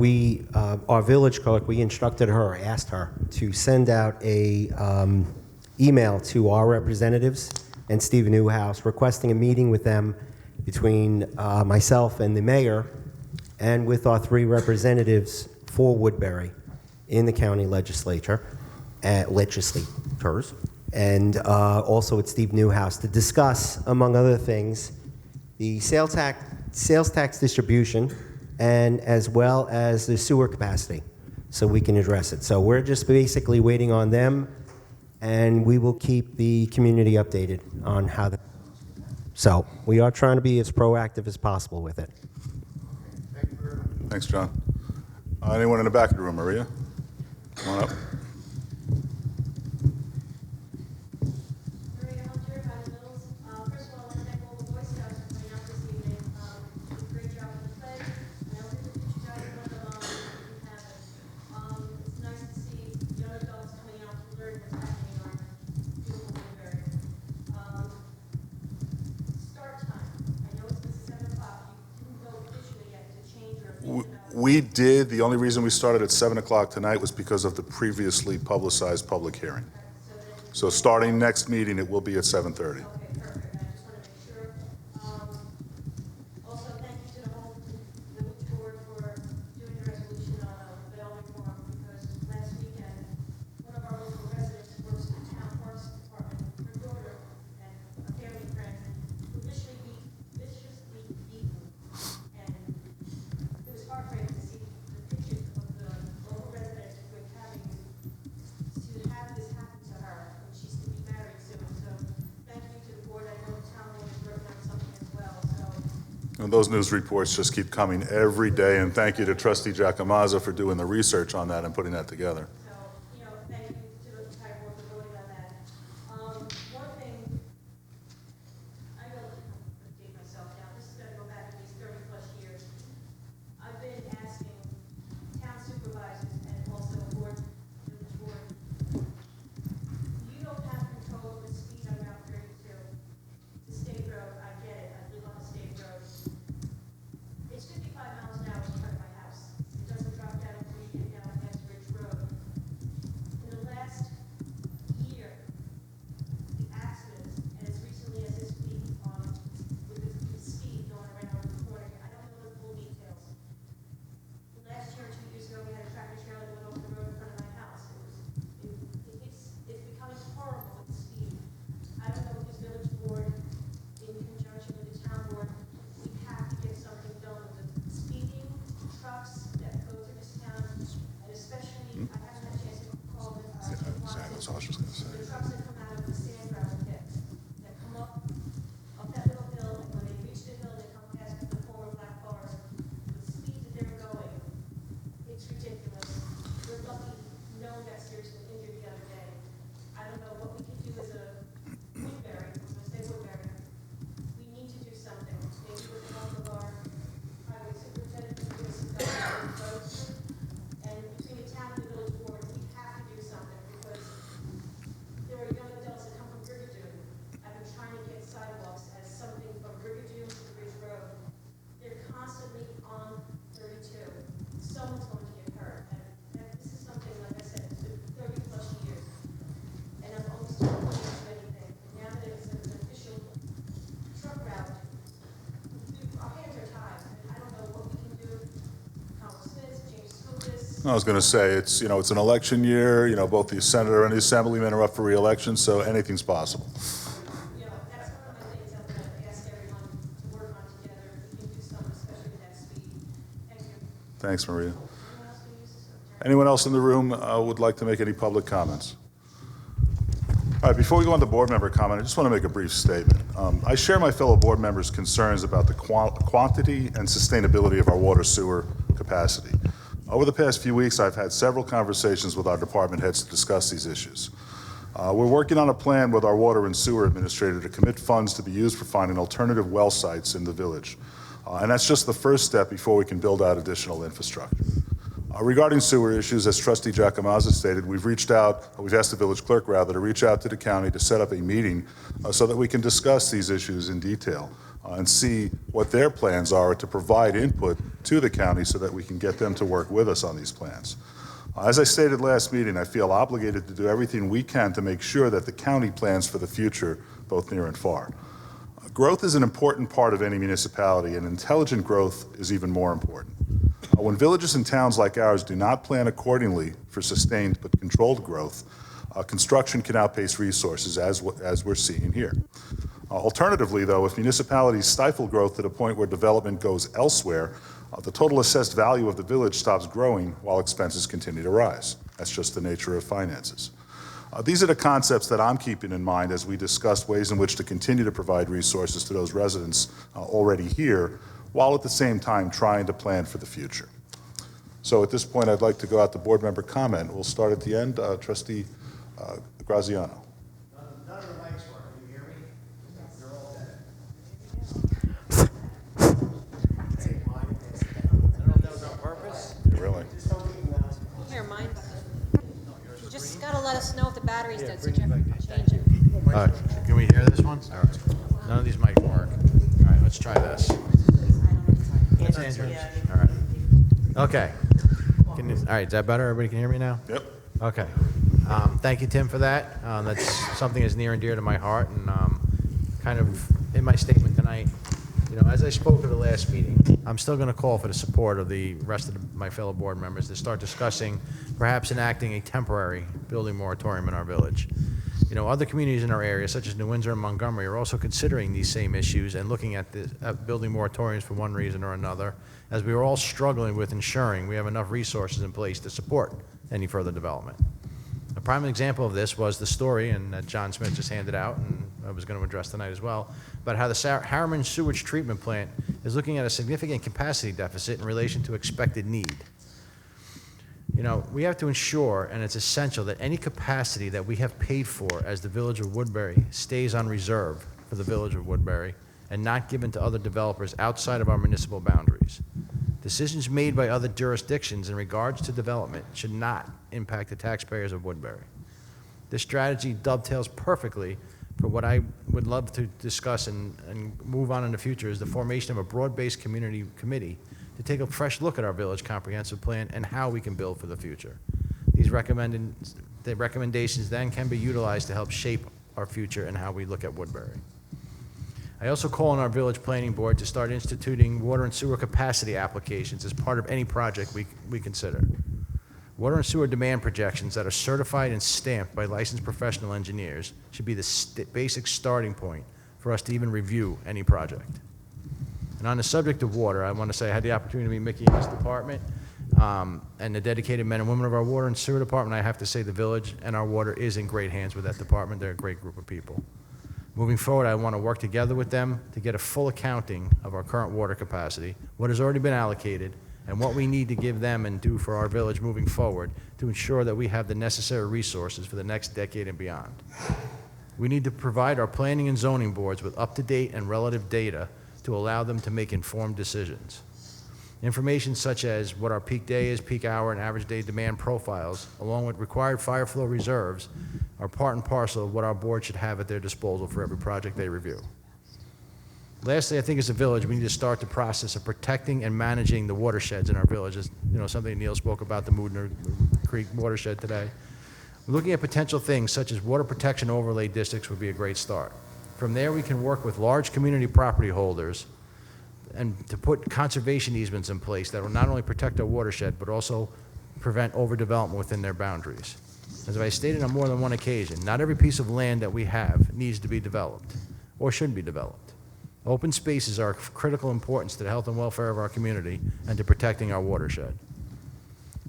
our village clerk, we instructed her, asked her to send out a email to our representatives and Stephen Newhouse requesting a meeting with them between myself and the mayor and with our 3 representatives for Woodbury in the county legislators, and also with Steve Newhouse to discuss, among other things, the sales tax distribution and as well as the sewer capacity, so we can address it. So we're just basically waiting on them, and we will keep the community updated on how the. So we are trying to be as proactive as possible with it. Thanks, John. Anyone in the back of the room? Maria? Come on up. We did. The only reason we started at 7 o'clock tonight was because of the previously publicized public hearing. So starting next meeting, it will be at 7:30. And those news reports just keep coming every day, and thank you to Trustee Giacomazza for doing the research on that and putting that together. I was going to say, it's an election year. Both the senator and the assemblyman are up for re-election, so anything's possible. Thanks, Maria. Anyone else in the room would like to make any public comments? All right, before we go on to board member comment, I just want to make a brief statement. I share my fellow board members' concerns about the quantity and sustainability of our water sewer capacity. Over the past few weeks, I've had several conversations with our department heads to discuss these issues. We're working on a plan with our water and sewer administrator to commit funds to be used for finding alternative well sites in the village. And that's just the first step before we can build out additional infrastructure. Regarding sewer issues, as Trustee Giacomazza stated, we've asked the village clerk to reach out to the county to set up a meeting so that we can discuss these issues in detail. and see what their plans are to provide input to the county so that we can get them to work with us on these plans. As I stated last meeting, I feel obligated to do everything we can to make sure that the county plans for the future, both near and far. Growth is an important part of any municipality, and intelligent growth is even more important. When villages and towns like ours do not plan accordingly for sustained but controlled growth, construction can outpace resources, as we're seeing here. Alternatively, though, if municipalities stifle growth to the point where development goes elsewhere, the total assessed value of the village stops growing while expenses continue to rise. That's just the nature of finances. These are the concepts that I'm keeping in mind as we discuss ways in which to continue to provide resources to those residents already here, while at the same time trying to plan for the future. So at this point, I'd like to go out to board member comment. We'll start at the end. Trustee Graziano. None of the mics work. Can you hear me? They're all dead. I don't know if that was on purpose. Really? Here, mine. You just gotta let us know if the battery's dead, so you bring it can back. change it. All right, can we hear this one? All right. None of these mics work. All right, let's try this. That's Andrews. All right. Okay. All right, is that better? Everybody can hear me now? Yep. Okay. Thank you, Tim, for that. That's something that's near and dear to my heart, and kind of in my statement tonight, you know, as I spoke at the last meeting, I'm still going to call for the support of the rest of my fellow board members to start discussing perhaps enacting a temporary building moratorium in our village. You know, other communities in our area, such as New Windsor and Montgomery, are also considering these same issues and looking at building moratoriums for one reason or another, as we are all struggling with ensuring we have enough resources in place to support any further development. A prime example of this was the story, and that John Smith just handed out, and I was going to address tonight as well, about how the Harriman Sewage Treatment Plant is looking at a significant capacity deficit in relation to expected need. You know, we have to ensure, and it's essential, that any capacity that we have paid for as the Village of Woodbury stays on reserve for the Village of Woodbury and not given to other developers outside of our municipal boundaries. Decisions made by other jurisdictions in regards to development should not impact the taxpayers of Woodbury. This strategy dovetails perfectly for what I would love to discuss and move on in the future is the formation of a broad-based community committee to take a fresh look at our village comprehensive plan and how we can build for the future. These recommendations then can be utilized to help shape our future and how we look at Woodbury. I also call on our village planning board to start instituting water and sewer capacity applications as part of any project we consider. Water and sewer demand projections that are certified and stamped by licensed professional engineers should be the basic starting point for us to even review any project. And on the subject of water, I want to say I had the opportunity to meet Mickey in this department and the dedicated men and women of our water and sewer department. I have to say the village and our water is in great hands with that department. They're a great group of people. Moving forward, I want to work together with them to get a full accounting of our current water capacity, what has already been allocated, and what we need to give them and do for our village moving forward to ensure that we have the necessary resources for the next decade and beyond. We need to provide our planning and zoning boards with up-to-date and relative data to allow them to make informed decisions. Information such as what our peak day is, peak hour, and average day demand profiles, along with required fire flow reserves, are part and parcel of what our board should have at their disposal for every project they review. Lastly, I think as a village, we need to start the process of protecting and managing the watersheds in our villages. You know, something Neil spoke about, the Moodner Creek watershed today. Looking at potential things such as water protection overlay districts would be a great start. From there, we can work with large community property holders and to put conservation easements in place that will not only protect our watershed, but also prevent overdevelopment within their boundaries. As I stated on more than one occasion, not every piece of land that we have needs to be developed or should be developed. Open spaces are of critical importance to the health and welfare of our community and to protecting our watershed.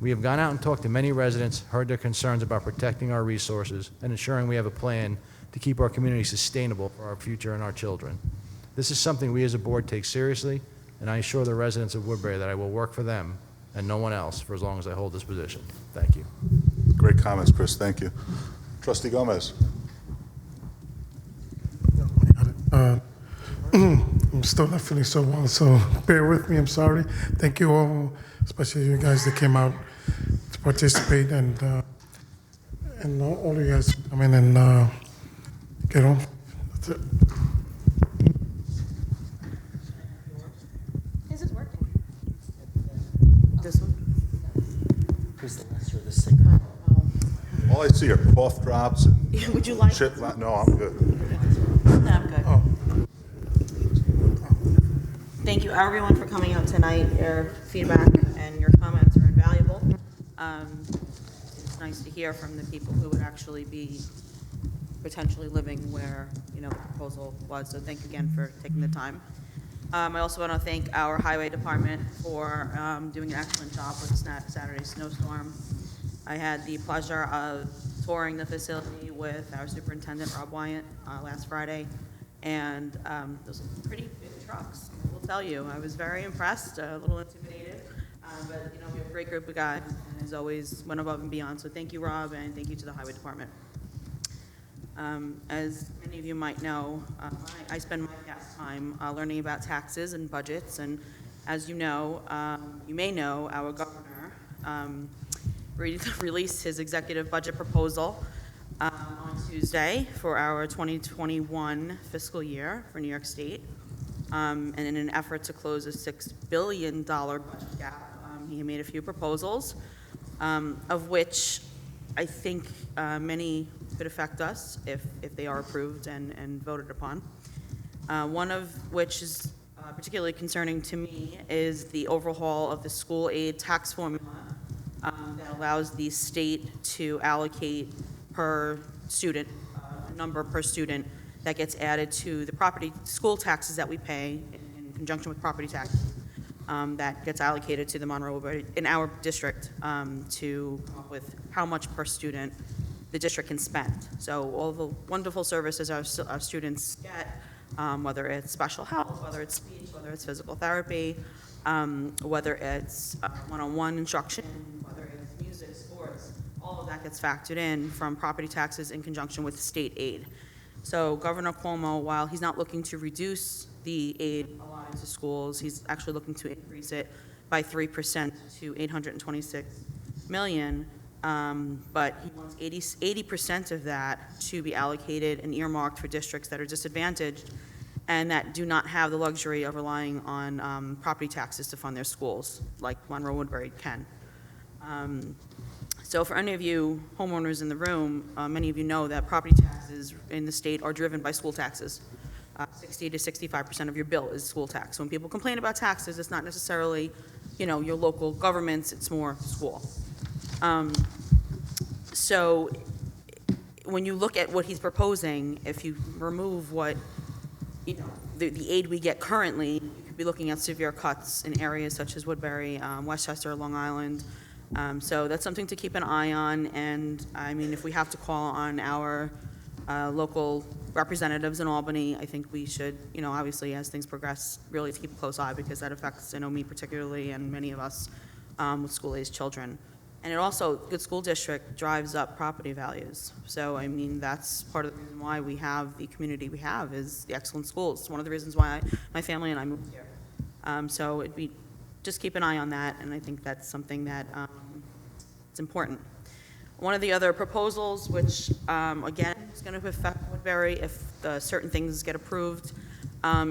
We have gone out and talked to many residents, heard their concerns about protecting our resources and ensuring we have a plan to keep our community sustainable for our future and our children. This is something we as a board take seriously, and I assure the residents of Woodbury that I will work for them and no one else for as long as I hold this position. Thank you. Great comments, Chris. Thank you. Trustee Gomez. I'm still not feeling so well, so bear with me. I'm sorry. Thank you all, especially you guys that came out to participate, and all you guys come in and get on. That's it. Because the lesser the sick. All I see are cough drops and Would you like? shit. No, I'm good. No, I'm good. Thank you, everyone, for coming out tonight. Your feedback and your comments are invaluable. It's nice to hear from the people who would actually be potentially living where, the proposal was. So thank you again for taking the time. I also want to thank our highway department for doing an excellent job with the Saturday snowstorm. I had the pleasure of touring the facility with our superintendent, Rob Wyant, last Friday, and those are pretty big trucks, I will tell you. I was very impressed, a little intimidated, but we have a great group of guys, and as always, went above and beyond. So thank you, Rob, and thank you to the highway department. As many of you might know, I spend my past time learning about taxes and budgets, and as you know, you may know, our governor released his executive budget proposal on Tuesday for our 2021 fiscal year for New York State, and in an effort to close a $6 billion budget gap, he made a few proposals, of which I think many could affect us if they are approved and voted upon. One of which is particularly concerning to me is the overhaul of the school aid tax formula that allows the state to allocate per student, number per student that gets added to the school taxes that we pay in conjunction with property tax. That gets allocated to the Monroe in our district to come up with how much per student the district can spend. So all the wonderful services our students get, whether it's special help, whether it's speech, whether it's physical therapy, whether it's one-on-one instruction, whether it's music, sports, all of that gets factored in from property taxes in conjunction with state aid. So Governor Cuomo, while he's not looking to reduce the aid allotted to schools, he's actually looking to increase it by 3% to $826 million. But he wants 80% of that to be allocated and earmarked for districts that are disadvantaged and that do not have the luxury of relying on property taxes to fund their schools, like Monroe Woodbury can. So for any of you homeowners in the room, many of you know that property taxes in the state are driven by school taxes. 60 to 65% of your bill is school tax. When people complain about taxes, it's not necessarily, your local governments, it's more school. So when you look at what he's proposing, if you remove what, the aid we get currently, you could be looking at severe cuts in areas such as Woodbury, Westchester, Long Island. So that's something to keep an eye on. And I mean, if we have to call on our local representatives in Albany, I think we should, obviously as things progress, really to keep a close eye because that affects, me particularly and many of us with school-aged children. And it also, good school district drives up property values. So, I mean, that's part of the reason why we have the community we have is the excellent schools. It's one of the reasons why my family and I moved here. So it'd be, just keep an eye on that, and I think that's something that it's important. One of the other proposals, which again is going to affect Woodbury if certain things get approved,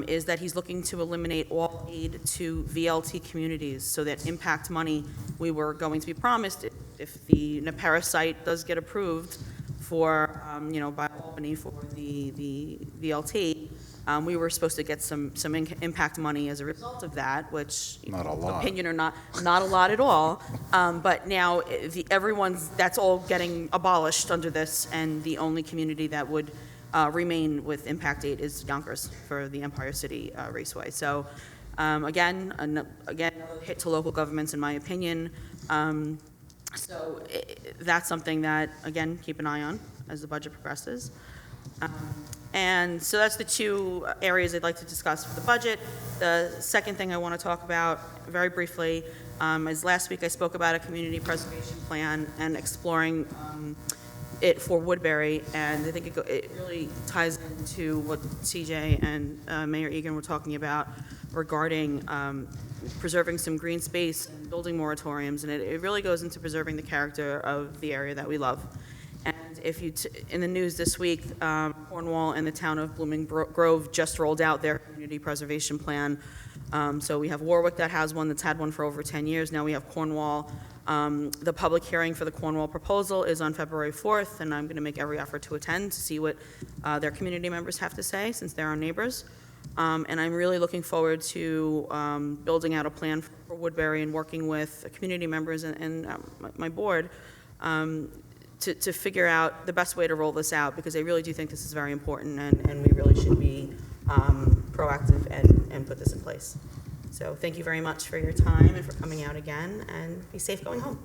is that he's looking to eliminate all aid to VLT communities so that impact money we were going to be promised if the Napera site does get approved for, by Albany for the VLT, we were supposed to get some impact money as a result of that, which, Not a lot. opinion or not a lot at all. But now that's all getting abolished under this, and the only community that would remain with impact aid is Yonkers for the Empire City Raceway. So again, another hit to local governments in my opinion. That's something that, again, keep an eye on as the budget progresses. And so that's the two areas I'd like to discuss for the budget. The second thing I want to talk about very briefly is last week I spoke about a community preservation plan and exploring it for Woodbury, and I think it really ties into what CJ and Mayor Egan were talking about regarding preserving some green space and building moratoriums, and it really goes into preserving the character of the area that we love. And if you, in the news this week, Cornwall and the town of Blooming Grove just rolled out their community preservation plan. So we have Warwick that has one that's had one for over 10 years. Now we have Cornwall The public hearing for the Cornwall proposal is on February 4th, and I'm going to make every effort to attend to see what their community members have to say, since they're our neighbors. And I'm really looking forward to building out a plan for Woodbury and working with community members and my board to figure out the best way to roll this out, because I really do think this is very important, and we really should be proactive and put this in place. So thank you very much for your time and for coming out again, and be safe going home.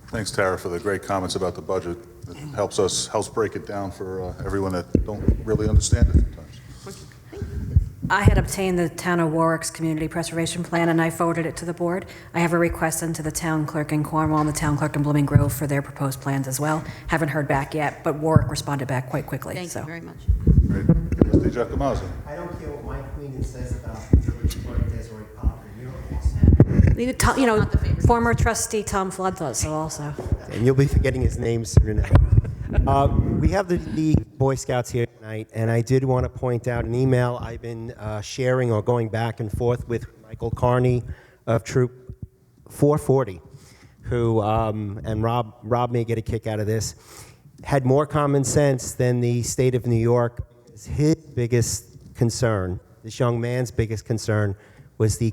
Thanks, Tara, for the great comments about the budget. It helps break it down for everyone that don't really understand it sometimes. I had obtained the Town of Warwick's Community Preservation Plan, and I forwarded it to the board. I have a request into the town clerk in Cornwall and the town clerk in Blooming Grove for their proposed plans as well. Haven't heard back yet, but Warwick responded back quite quickly. Thank you very much. Great. Mr. Giacomazzo. I don't care what Mike Queenan says about the village clerk Desiree Popper. You know, Former trustee Tom Flood thought so also. and you'll be forgetting his name soon enough. We have the Boy Scouts here tonight, and I did want to point out an email I've been sharing or going back and forth with Michael Carney of Troop 440, who, and Rob may get a kick out of this, had more common sense than the state of New York. His biggest concern, this young man's biggest concern, was the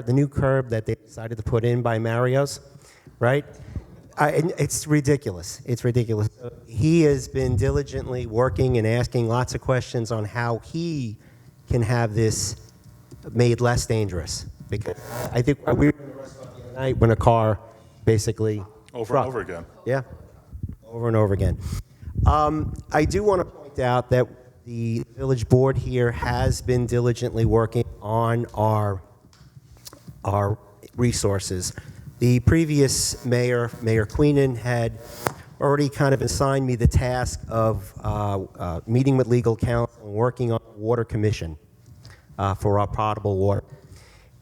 the new curb that they decided to put in by Mario's, right? It's ridiculous. It's ridiculous. He has been diligently working and asking lots of questions on how he can have this made less dangerous. Because I think we were in the restaurant the other night when a car basically Over and over again. Yeah, over and over again. I do want to point out that the village board here has been diligently working on our resources. The previous mayor, Mayor Queenan, had already kind of assigned me the task of meeting with legal counsel and working on a water commission for our potable water.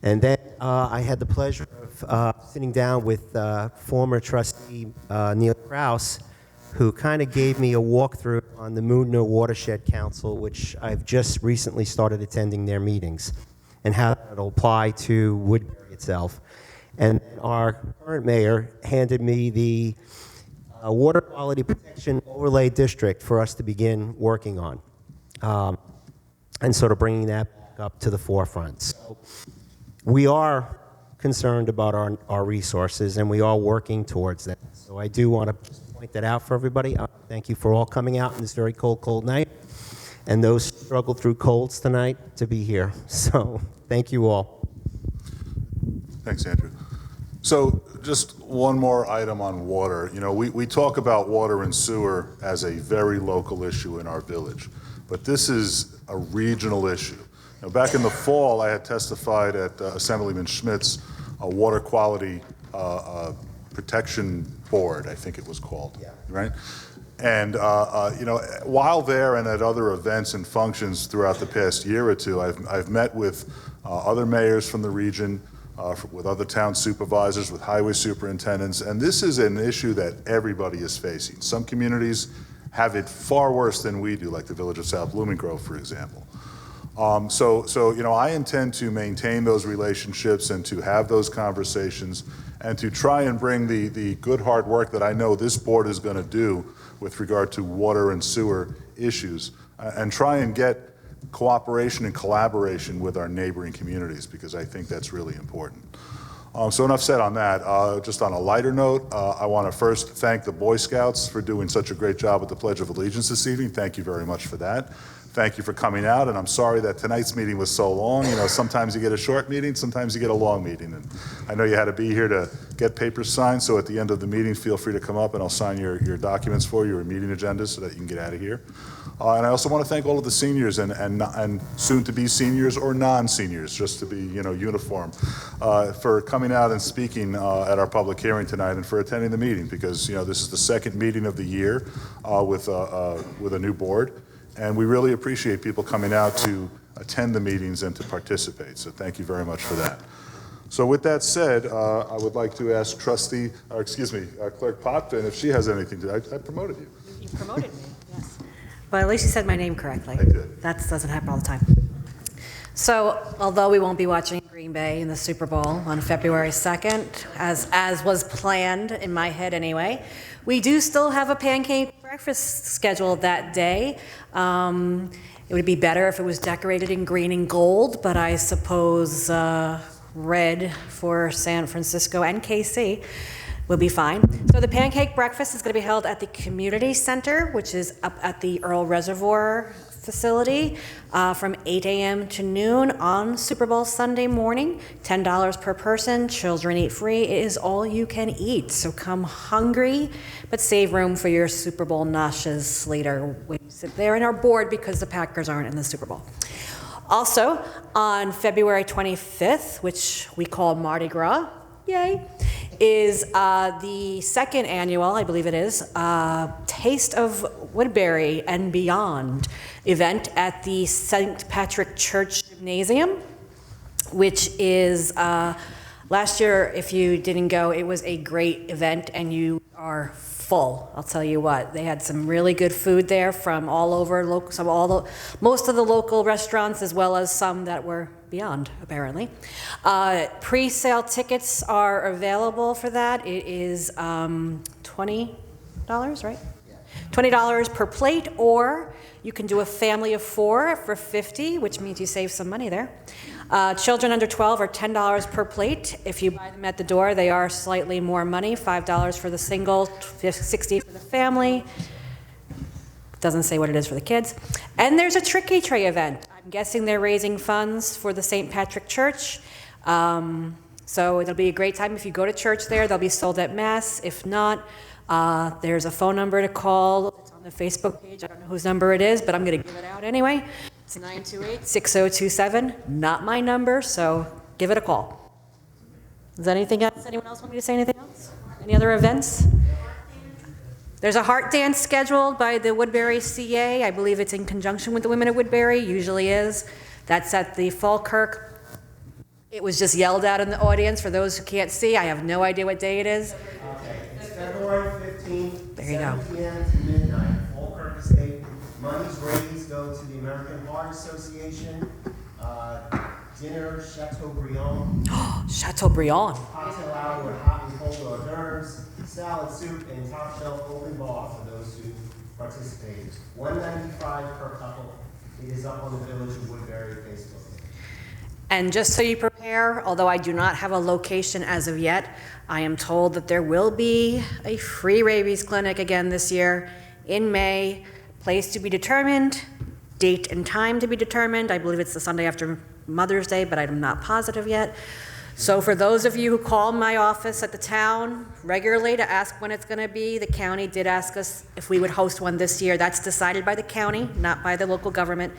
And then I had the pleasure of sitting down with former trustee Neil Krause, who kind of gave me a walkthrough on the Moodner Watershed Council, which I've just recently started attending their meetings, and how it'll apply to Woodbury itself. And our current mayor handed me the Water Quality Protection Overlay District for us to begin working on, and sort of bringing that back up to the forefront. So we are concerned about our resources, and we are working towards that. So I do want to point that out for everybody. Thank you for all coming out in this very cold, cold night, and those who struggled through colds tonight to be here. So thank you all. Thanks, Andrew. So just one more item on water. You know, we talk about water and sewer as a very local issue in our village, but this is a regional issue. Now, back in the fall, I had testified at Assemblyman Schmidt's Water Quality Protection Board, I think it was called, right? And, you know, while there and at other events and functions throughout the past year or two, I've met with other mayors from the region, with other town supervisors, with highway superintendents, and this is an issue that everybody is facing. Some communities have it far worse than we do, like the village of South Blooming Grove, for example. So you know, I intend to maintain those relationships and to have those conversations and to try and bring the good hard work that I know this board is going to do with regard to water and sewer issues, and try and get cooperation and collaboration with our neighboring communities, because I think that's really important. So enough said on that. Just on a lighter note, I want to first thank the Boy Scouts for doing such a great job with the Pledge of Allegiance this evening. Thank you very much for that. Thank you for coming out, and I'm sorry that tonight's meeting was so long. You know, sometimes you get a short meeting, sometimes you get a long meeting, and I know you had to be here to get papers signed, so at the end of the meeting, feel free to come up and I'll sign your documents for you, your meeting agendas, so that you can get out of here. And I also want to thank all of the seniors and soon-to-be seniors or non-seniors, just to be, you know, uniform, for coming out and speaking at our public hearing tonight and for attending the meeting, because, you know, this is the second meeting of the year with a new board. And we really appreciate people coming out to attend the meetings and to participate. So thank you very much for that. So with that said, I would like to ask Clerk Potvin if she has anything to. I promoted you. You promoted me, yes. But at least you said my name correctly. I did. That doesn't happen all the time. So although we won't be watching Green Bay in the Super Bowl on February 2nd, as was planned in my head anyway. We do still have a pancake breakfast scheduled that day. It would be better if it was decorated in green and gold, but I suppose red for San Francisco and KC will be fine. So the pancake breakfast is going to be held at the community center, which is up at the Earl Reservoir facility from 8 a.m. to noon on Super Bowl Sunday morning. $10 per person. Children eat free. It is all you can eat. So come hungry, but save room for your Super Bowl nashes later when you sit there and are bored because the Packers aren't in the Super Bowl. Also, on February 25th, which we call Mardi Gras, yay, is the second annual, I believe it is, Taste of Woodbury and Beyond event at the St. Patrick Church Gymnasium, which is, last year, if you didn't go, it was a great event and you are full, I'll tell you what. They had some really good food there from all over, most of the local restaurants, as well as some that were beyond, apparently. Pre-sale tickets are available for that. It is $20, right? $20 per plate, or you can do a family of 4 for $50, which means you save some money there. Children under 12 are $10 per plate. If you buy them at the door, they are slightly more money, $5 for the single, $60 for the family. Doesn't say what it is for the kids. And there's a tricky tray event. I'm guessing they're raising funds for the St. Patrick Church. So it'll be a great time if you go to church there. They'll be sold at Mass. If not, there's a phone number to call. It's on the Facebook page. I don't know whose number it is, but I'm going to give it out anyway. It's 928-6027. Not my number, so give it a call. Is there anything else? Anyone else want me to say anything else? Any other events? There's a heart dance scheduled by the Woodbury CA. I believe it's in conjunction with the Women of Woodbury, usually is. That's at the Falkirk. It was just yelled out in the audience. For those who can't see, I have no idea what day it is. Okay, it's February 15th, There you go. 7 p.m. to midnight, Falkirk Estate. Monies raised go to the American Heart Association. Dinner, Chateaubriand. Chateaubriand. Cocktail hour with hot and cold hors d'oeuvres, salad, soup, and top shelf open bar for those who participate. $195 per couple. It is up on the Village of Woodbury Facebook. And just so you prepare, although I do not have a location as of yet, I am told that there will be a free rabies clinic again this year in May. Place to be determined, date and time to be determined. I believe it's the Sunday after Mother's Day, but I'm not positive yet. So for those of you who call my office at the town regularly to ask when it's going to be, the county did ask us if we would host one this year. That's decided by the county, not by the local government.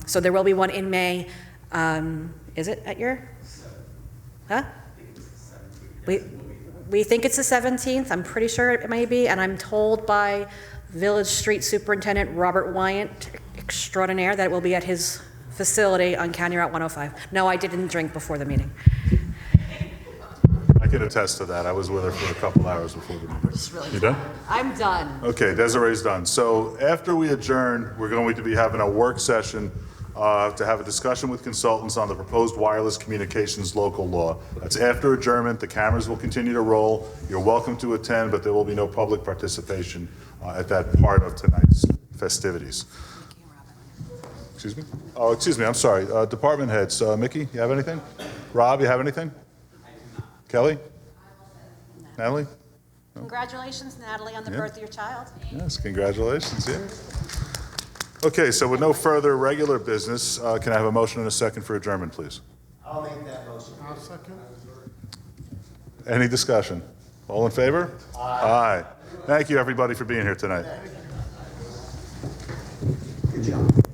So there will be one in May. Is it at your? Huh? We think it's the 17th. I'm pretty sure it may be, and I'm told by Village Street Superintendent Robert Wyant extraordinaire that it will be at his facility on County Route 105. No, I didn't drink before the meeting. I can attest to that. I was with her for a couple hours before the meeting. You done? I'm done. Okay, Desiree's done. So after we adjourn, we're going to be having a work session to have a discussion with consultants on the proposed wireless communications local law. That's after adjournment. The cameras will continue to roll. You're welcome to attend, but there will be no public participation at that part of tonight's festivities. Excuse me? Oh, excuse me, I'm sorry. Department heads, Mickey, you have anything? Rob, you have anything? Kelly? Natalie? No? Congratulations, Natalie, on the Yeah. birth of your child. Yes, congratulations, yeah. Okay, so with no further regular business, can I have a motion and a second for adjournment, please? I'll make that motion. I'll second. Any discussion? All in favor? Aye. Thank you, everybody, for being here tonight. Good job.